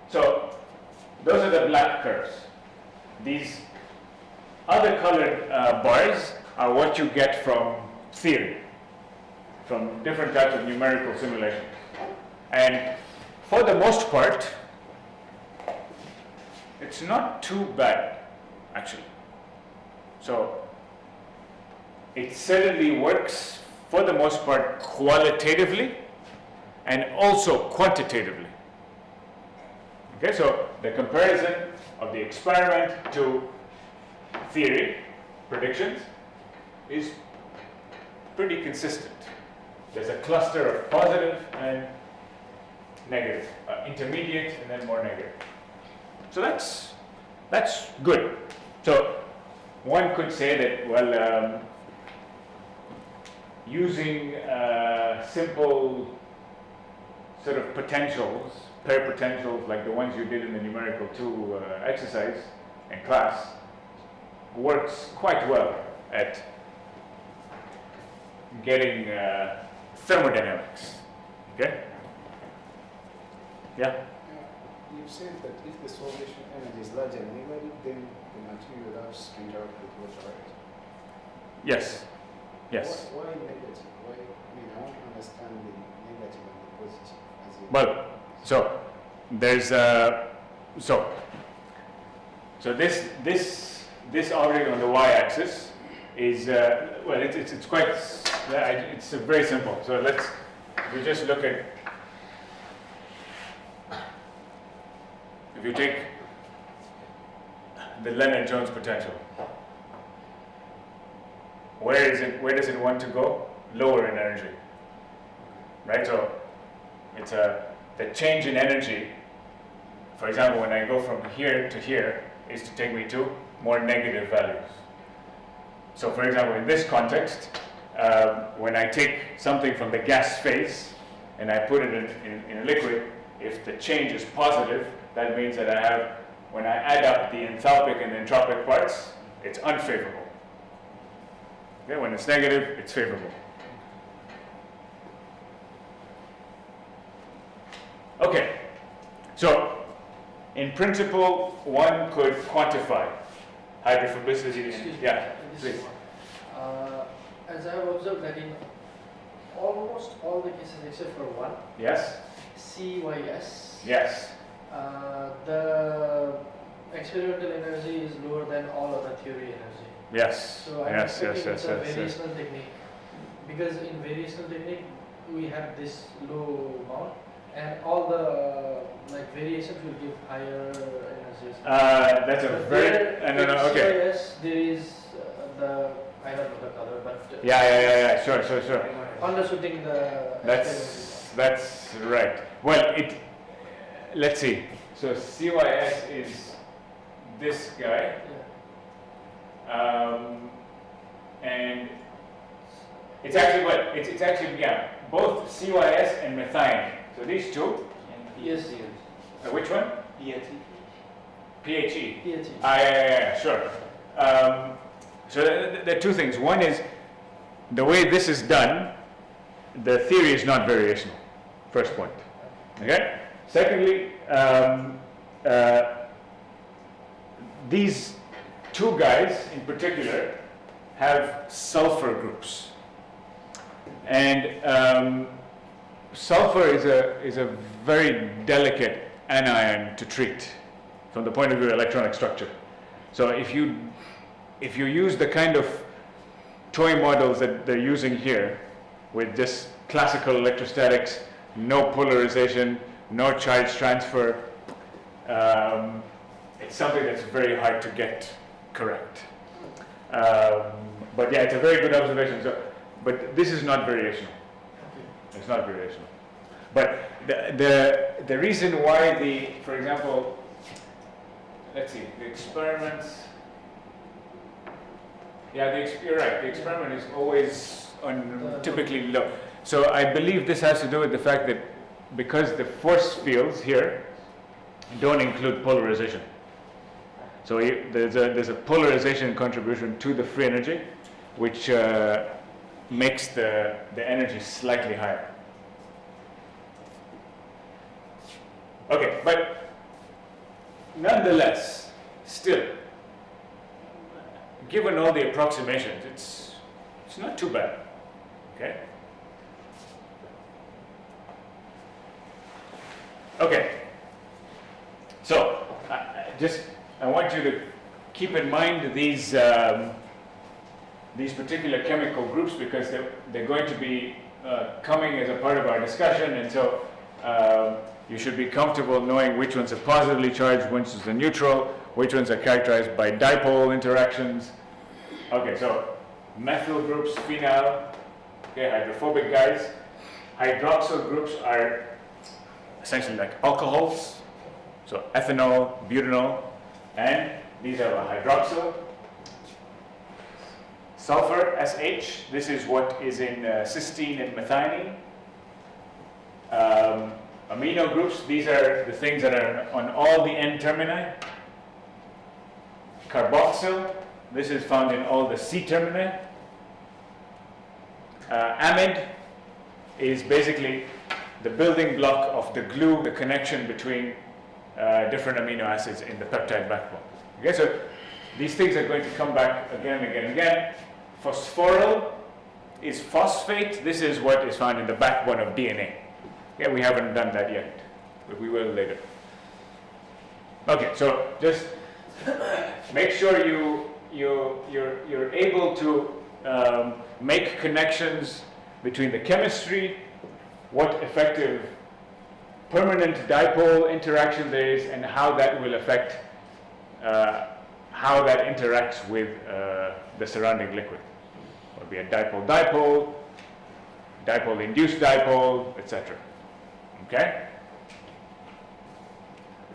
So those are the black curves. These other colored bars are what you get from theory, from different types of numerical simulations. And for the most part, it's not too bad, actually. So it certainly works, for the most part, qualitatively and also quantitatively. Okay, so the comparison of the experiment to theory predictions is pretty consistent. There's a cluster of positive and negative, intermediate and then more negative. So that's good. So one could say that, well, using simple sort of potentials, pair potentials like the ones you did in the numerical 2 exercise in class, works quite well at getting thermodynamics. Okay? Yeah? You said that if the solvation energy is larger than negative, then the material has to interact with water, right? Yes. Yes. Why negative? Why? I mean, I want to understand the negative and the positive. Well, so there's so this object on the y-axis is, well, it's quite, it's very simple. So if we just look at, if you take the Leonard-Jones potential, where does it want to go? Lower in energy, right? So it's the change in energy. For example, when I go from here to here, is to take me to more negative values. So for example, in this context, when I take something from the gas phase and I put it in a liquid, if the change is positive, that means that I have, when I add up the enthalpic and entropic parts, it's unfavorable. Okay, when it's negative, it's favorable. Okay, so in principle, one could quantify hydrophobicity. Yeah, please. As I have observed that in almost all the cases except for one, Yes. CYS, Yes. the experimental energy is lower than all other theory energy. Yes. So I'm Yes. Yes. expecting Yes. it's a Yes. Yes. variational technique, because in variational technique we have this low bound, and all the variations will give higher energies. That's a But very there, no. in Okay. CYS there is the, I don't know the color, but Yeah. Sure. undershooting the That's right. Well, let's see. So CYS is this guy, and it's actually what? It's actually both CYS and methionine. So these two. Yes. Which one? PHE. PHE. PHE. Yeah, sure. So there are two things. One is the way this is done, the theory is not variational. First point. Okay? Secondly, these two guys in particular have sulfur groups. And sulfur is a very delicate anion to treat from the point of view of electronic structure. So if you use the kind of toy models that they're using here, with just classical electrostatics, no polarization, no charge transfer, it's something that's very hard to get correct. But yeah, it's a very good observation. So, but this is not variational. It's not variational. But the reason why for example, let's see, the experiments. Yeah, you're right. The experiment is always typically low. So I believe this has to do with the fact that because the force fields here don't include polarization. So there's a polarization contribution to the free energy, which makes the energy slightly higher. Okay, but nonetheless, still, given all the approximations, it's not too bad. Okay. Okay. So I want you to keep in mind these particular chemical groups, because they're going to be coming as a part of our discussion, and so you should be comfortable knowing which ones are positively charged, which ones are neutral, which ones are characterized by dipole interactions. Okay, so methyl groups, phenyl, okay, hydrophobic guys. Hydroxyl groups are essentially like alcohols, so ethanol, butanol, and these are a hydroxyl. Sulfur, SH, this is what is in cysteine and methionine. Amino groups, these are the things that are on all the N termini. Carboxyl, this is found in all the C termini. Amide is basically the building block of the glue, the connection between different amino acids in the peptide backbone. Okay, so these things are going to come back again and again and again. Phosphoryl is phosphate. This is what is found in the backbone of DNA. Yeah, we haven't done that yet, but we will later. Okay, so just make sure you you're able to make connections between the chemistry, what effective permanent dipole interaction there is, and how that will affect how that interacts with the surrounding liquid. It will be a dipole-dipole, dipole-induced dipole, etc. Okay?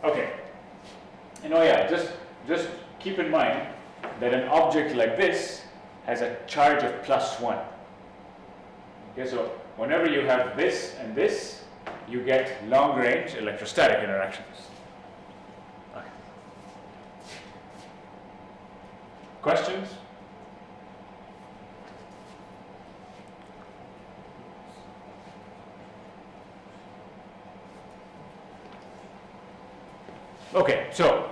Okay. And oh yeah, just keep in mind that an object like this has a charge of +1. Okay, so whenever you have this and this, you get long-range electrostatic interactions. Okay. Questions? Okay, so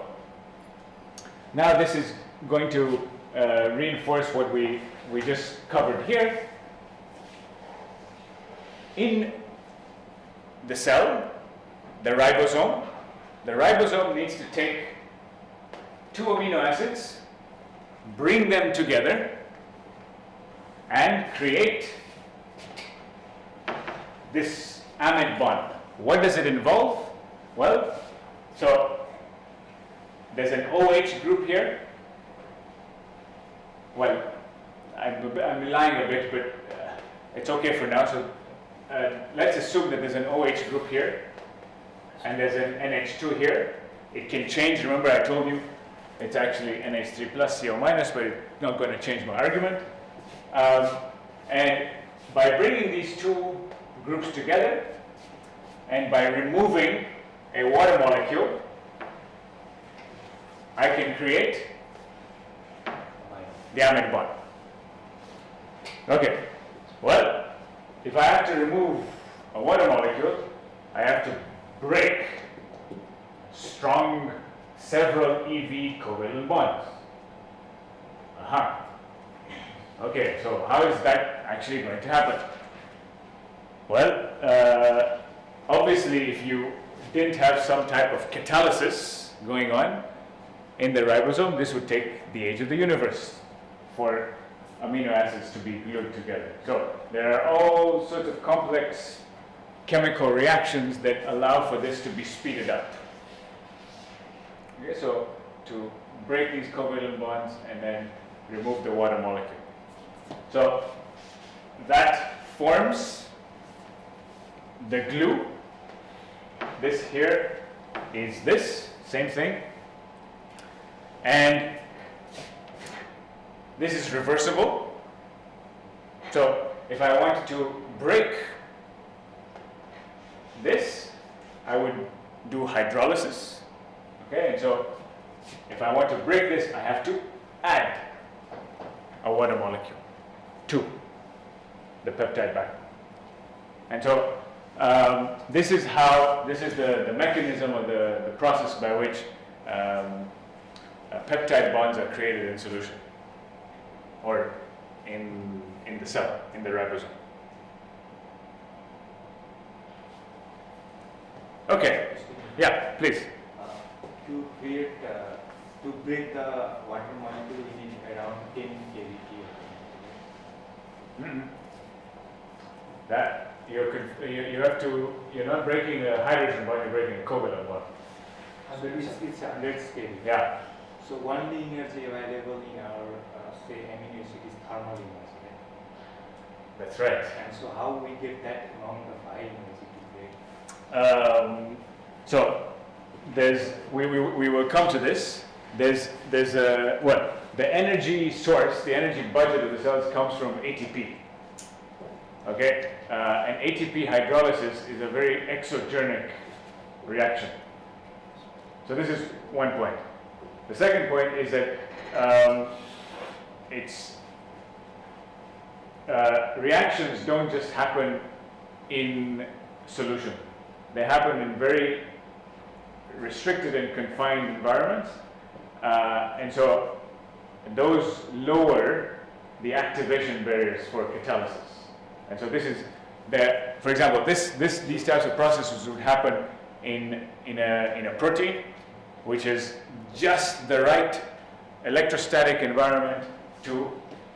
now this is going to reinforce what we just covered here. In the cell, the ribosome needs to take 2 amino acids, bring them together, and create this amide bond. What does it involve? Well, so there's an OH group here. Well, I'm lying a bit, but it's okay for now. So let's assume that there's an OH group here, and there's an NH2 here. It can change. Remember, I told you it's actually NH3 plus CO minus, but it's not going to change my argument. And by bringing these two groups together, and by removing a water molecule, I can create the amide bond. Okay, well, if I have to remove a water molecule, I have to break strong several EV covalent bonds. Okay, so how is that actually going to happen? Well, obviously, if you didn't have some type of catalysis going on in the ribosome, this would take the age of the universe for amino acids to be glued together. So there are all sorts of complex chemical reactions that allow for this to be speeded up. Okay, so to break these covalent bonds and then remove the water molecule. So that forms the glue. This here is this, same thing. And this is reversible. So if I wanted to break this, I would do hydrolysis. Okay, and so if I want to break this, I have to add a water molecule to the peptide backbone. And so this is the mechanism or the process by which peptide bonds are created in solution, or in the cell, in the ribosome. Okay, yeah, please. To break the water molecule, we need around 10 kVt. That you're not breaking a hydrogen bond, you're breaking a covalent bond. So it's 100 kV. Yeah. So only energy available in our say amino acid is thermal energy, right? That's right. And so how we get that amount of high energy to break? So we will come to this. There's the energy source, the energy budget of the cells comes from ATP. Okay, and ATP hydrolysis is a very exogenic reaction. So this is one point. The second point is that reactions don't just happen in solution. They happen in very restricted and confined environments, and so those lower the activation barriers for catalysis. And so this is for example, these types of processes would happen in a protein, which is just the right electrostatic environment to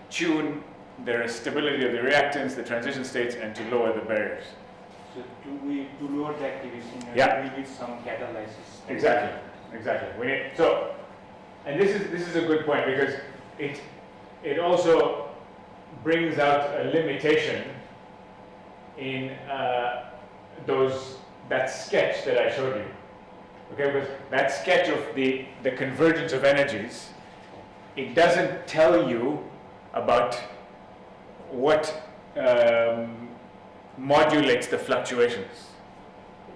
tune the stability of the reactants, the transition states, and to lower the barriers. So to lower the activation, Yeah. we need some catalysis. Exactly. We need, and this is a good point, because it also brings out a limitation in that sketch that I showed you. Okay, because that sketch of the convergence of energies, it doesn't tell you about what modulates the fluctuations,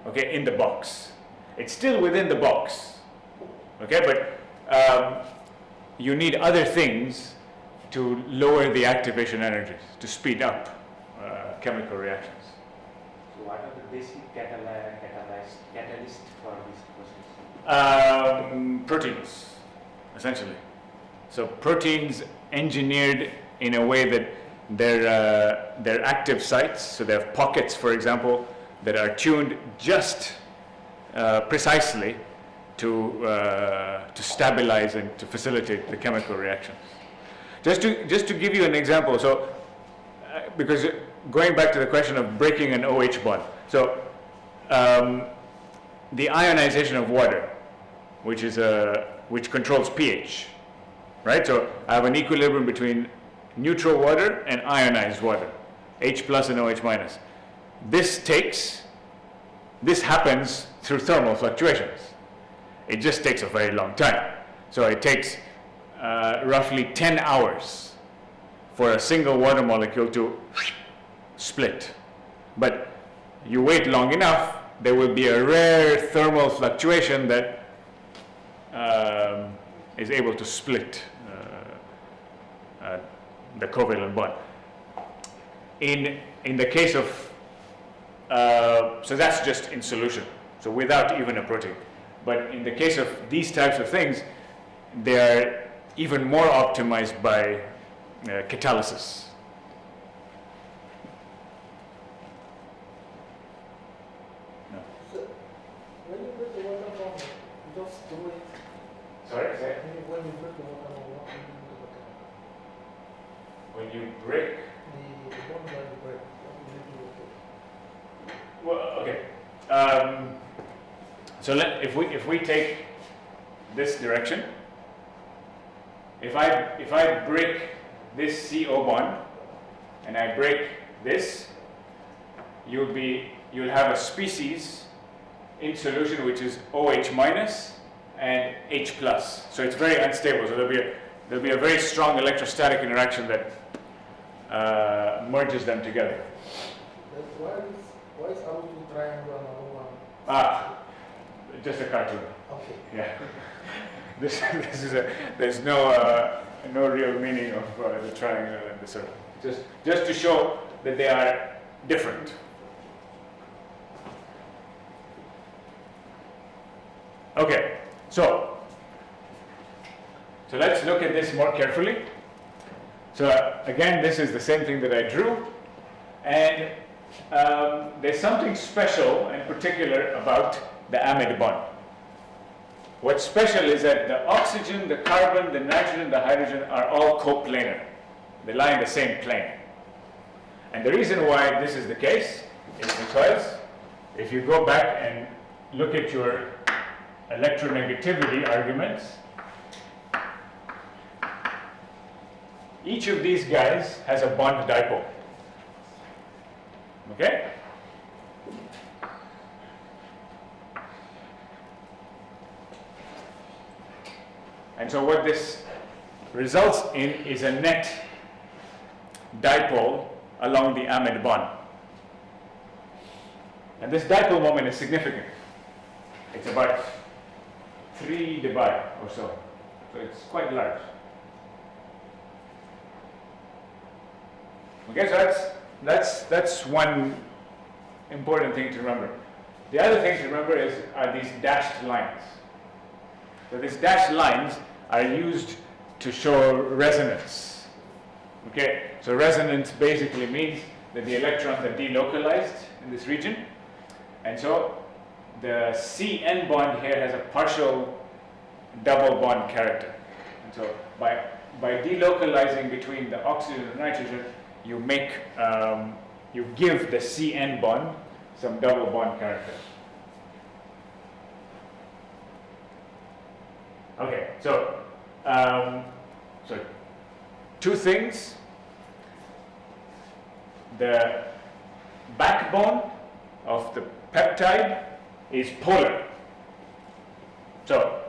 okay, in the box. It's still within the box, okay, but you need other things to lower the activation energies, to speed up chemical reactions. So what are the basic catalysts for this process? Proteins, essentially. So proteins engineered in a way that they're active sites, so they have pockets, for example, that are tuned just precisely to stabilize and to facilitate the chemical reactions. Just to give you an example, so because going back to the question of breaking an OH bond, so the ionization of water, which controls pH, right? So I have an equilibrium between neutral water and ionized water, H plus and OH minus. This happens through thermal fluctuations. It just takes a very long time. So it takes roughly 10 hours for a single water molecule to split. But you wait long enough, there will be a rare thermal fluctuation that is able to split the covalent bond. In the case of, so that's just in solution, so without even a protein. But in the case of these types of things, they are even more optimized by catalysis. No. So when you break the water bond, you just do it. Sorry? When you break the water bond, what do you do to the water? When you break, The bond that you break, what do you do with it? well, okay. So if we take this direction, if I break this CO bond and I break this, you'll have a species in solution which is OH minus and H plus. So it's very unstable. So there'll be a very strong electrostatic interaction that merges them together. Why is Arutu triangle another one? Just a cartoon. Okay. Yeah. This is there's no real meaning of the triangle and the circle. Just to show that they are different. Okay. So let's look at this more carefully. So again, this is the same thing that I drew, and there's something special and particular about the amide bond. What's special is that the oxygen, the carbon, the nitrogen, the hydrogen are all coplanar. They lie in the same plane. And the reason why this is the case is because if you go back and look at your electronegativity arguments, each of these guys has a bond dipole. Okay? And so what this results in is a net dipole along the amide bond. And this dipole moment is significant. It's about 3 dBi or so. So it's quite large. Okay, so that's one important thing to remember. The other thing to remember are these dashed lines. So these dashed lines are used to show resonance. Okay, so resonance basically means that the electrons are delocalized in this region, and so the CN bond here has a partial double bond character. So by delocalizing between the oxygen and nitrogen, you make you give the CN bond some double bond character. Okay, so two things. The backbone of the peptide is polar. So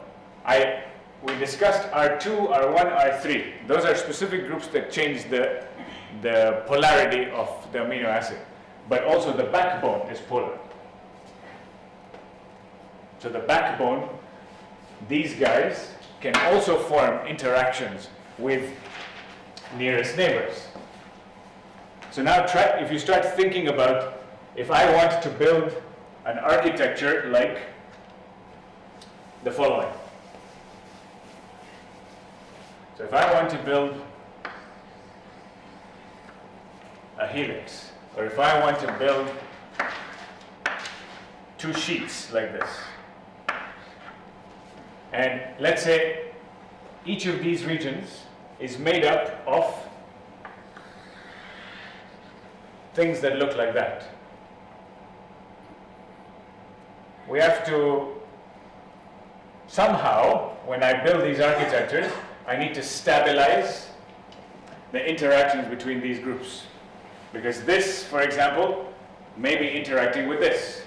we discussed R2, R1, R3. Those are specific groups that change the polarity of the amino acid. But also the backbone is polar. So the backbone, these guys can also form interactions with nearest neighbors. So now if you start thinking about, if I want to build an architecture like the following. So if I want to build a helix, or if I want to build two sheets like this, and let's say each of these regions is made up of things that look like that. We have to somehow, when I build these architectures, I need to stabilize the interactions between these groups. Because this, for example, may be interacting with this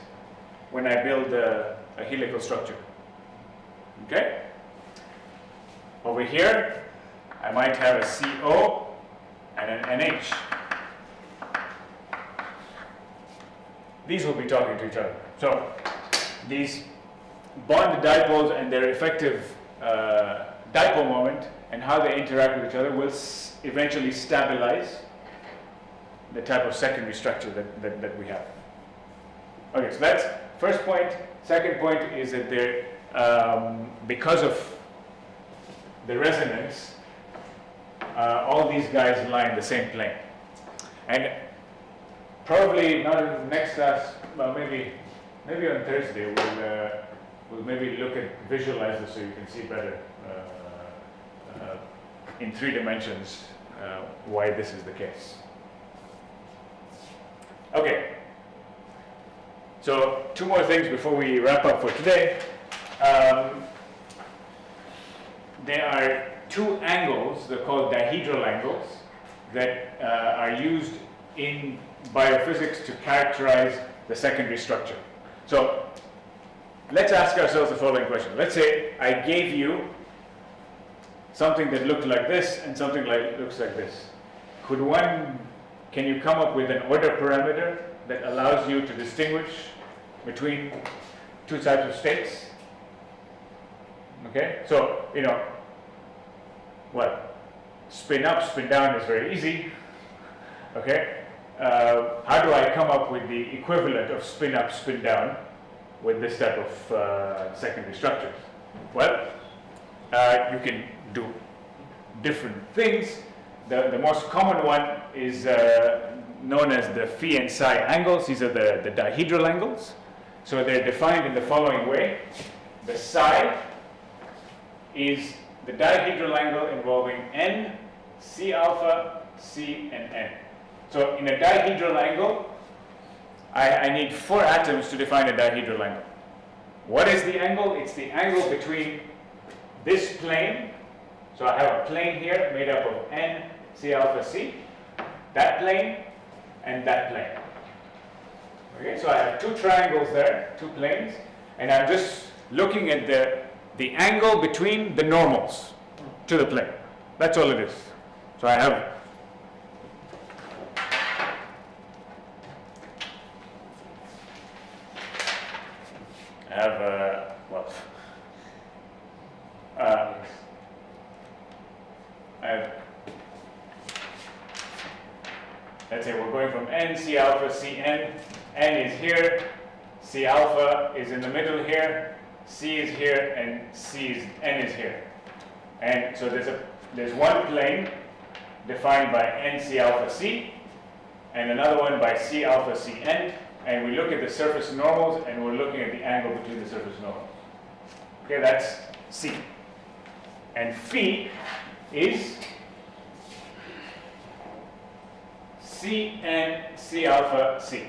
when I build a helical structure. Okay? Over here, I might have a CO and an NH. These will be talking to each other. So these bond dipoles and their effective dipole moment and how they interact with each other will eventually stabilize the type of secondary structure that we have. Okay, so that's first point. Second point is that there, because of the resonance, all these guys lie in the same plane. And probably not in the next class, well, maybe on Thursday we'll maybe look at visualize this so you can see better in 3 dimensions why this is the case. Okay, so 2 more things before we wrap up for today. There are 2 angles, they're called dihedral angles, that are used in biophysics to characterize the secondary structure. So let's ask ourselves the following question. Let's say I gave you something that looked like this and something like looks like this. Can you come up with an order parameter that allows you to distinguish between 2 types of states? Okay, so spin up, spin down is very easy. Okay, how do I come up with the equivalent of spin up, spin down with this type of secondary structures? Well, you can do different things. The most common one is known as the phi and psi angles. These are the dihedral angles. So they're defined in the following way. The psi is the dihedral angle involving N, C alpha, C, and N. So in a dihedral angle, I need 4 atoms to define a dihedral angle. What is the angle? It's the angle between this plane. So I have a plane here made up of N, C alpha, C, that plane, and that plane. Okay, so I have 2 triangles there, 2 planes, and I'm just looking at the angle between the normals to the plane. That's all it is. So I have let's say we're going from N, C alpha, C, N. N is here, C alpha is in the middle here, C is here, and N is here. And so there's one plane defined by N, C alpha, C, and another one by C alpha, C, N. And we look at the surface normals, and we're looking at the angle between the surface normals. Okay, that's C. And phi is C and C alpha C.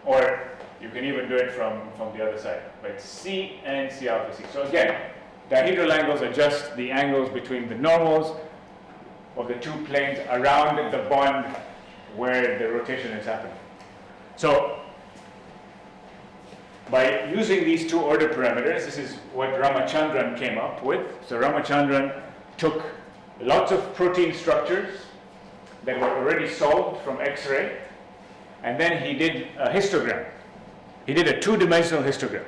Or you can even do it from the other side, but C and C alpha C. So again, dihedral angles are just the angles between the normals of the two planes around the bond where the rotation is happening. So by using these two order parameters, this is what Ramachandran came up with. So Ramachandran took lots of protein structures that were already solved from X-ray, and then he did a histogram. He did a two-dimensional histogram.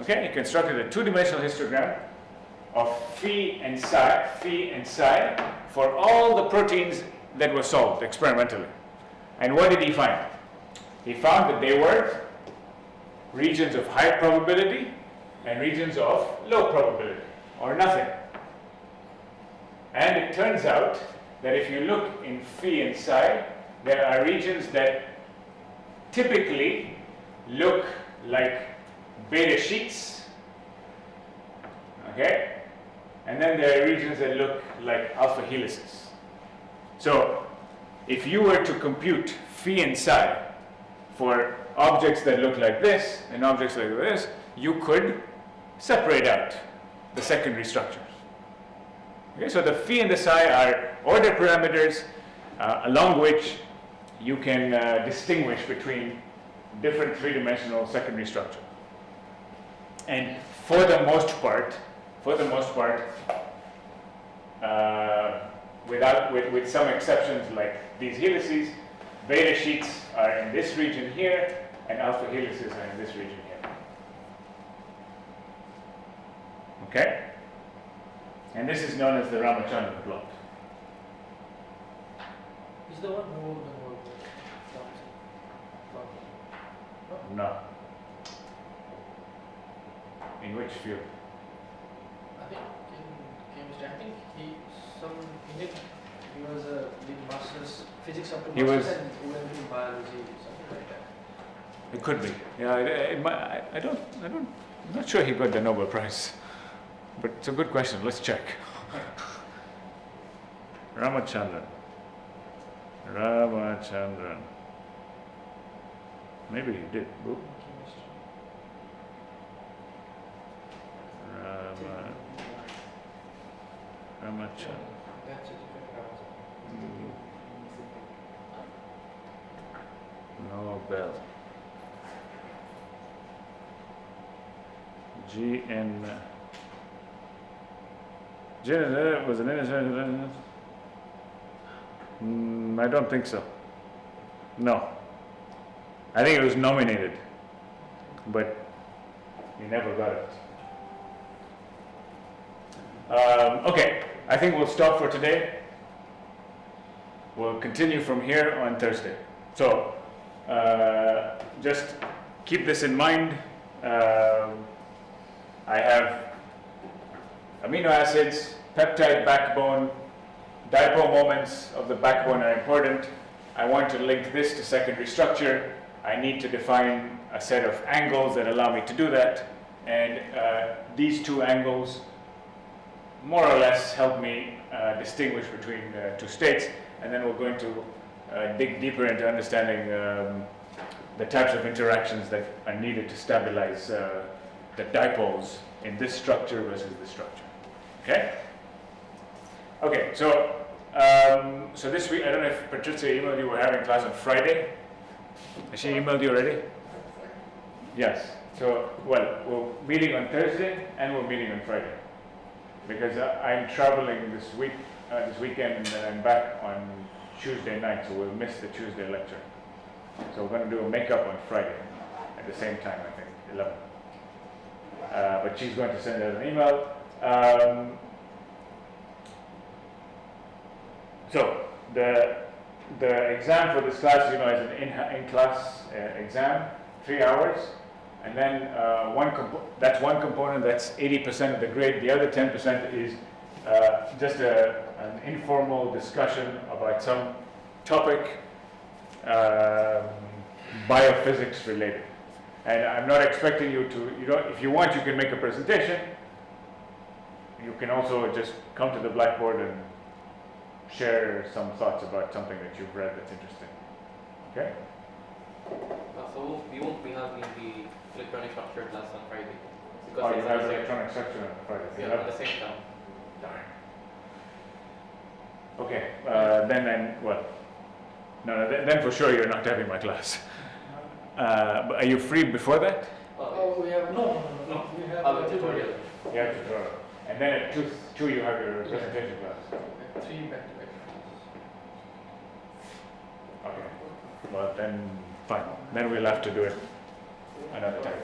Okay, he constructed a two-dimensional histogram of phi and psi for all the proteins that were solved experimentally. And what did he find? He found that they were regions of high probability and regions of low probability, or nothing. And it turns out that if you look in phi and psi, there are regions that typically look like beta sheets, okay? And then there are regions that look like alpha helices. So if you were to compute phi and psi for objects that look like this and objects like this, you could separate out the secondary structures. Okay, so the phi and the psi are order parameters along which you can distinguish between different three-dimensional secondary structures. And for the most part, with some exceptions like these helices, beta sheets are in this region here, and alpha helices are in this region here. Okay? And this is known as the Ramachandran plot. Is the one who No. In which field? I think in chemistry. I think he was a did masters physics up to masters and he went to biology, something like that. It could be. Yeah, I'm not sure he got the Nobel Prize. But it's a good question. Let's check. Ramachandran. Maybe he did. Boop. Ramachandran. That's a different Nobel. G.N. Was an innocent. I don't think so. No. I think it was nominated, but he never got it. Okay, I think we'll stop for today. We'll continue from here on Thursday. So, just keep this in mind. I have amino acids, peptide backbone, dipole moments of the backbone are important. I want to link this to secondary structure. I need to define a set of angles that allow me to do that. And these two angles more or less help me distinguish between two states. And then we're going to dig deeper into understanding the types of interactions that are needed to stabilize the dipoles in this structure versus this structure. Okay? Okay, so this week, I don't know if Patricia emailed you, we're having class on Friday. Has she emailed you already? Yes. So, well, we're meeting on Thursday and we're meeting on Friday. Because I'm traveling this weekend, and I'm back on Tuesday night, so we'll miss the Tuesday lecture. So we're going to do a makeup on Friday at the same time, I think, 11. But she's going to send us an email. So the exam for this class, is an in-class exam, 3 hours, and then that's one component. That's 80% of the grade. The other 10% is just an informal discussion about some topic, biophysics related. And I'm not expecting you to, if you want, you can make a presentation. you can also just come to the blackboard and share some thoughts about something that you've read that's interesting. Okay? So we won't be having the electronic structure class on Friday. Oh, you it's have on the electronic structure on Friday. yeah, at the same time. Darn. Okay, then what? No, then for sure you're not having my class. But are you free before that? Oh, we have no. We have a tutorial. Yeah, tutorial. And then at 2 you have your presentation class. 3 back-to-back. Okay. Well, then fine. Then we'll have to do it another time.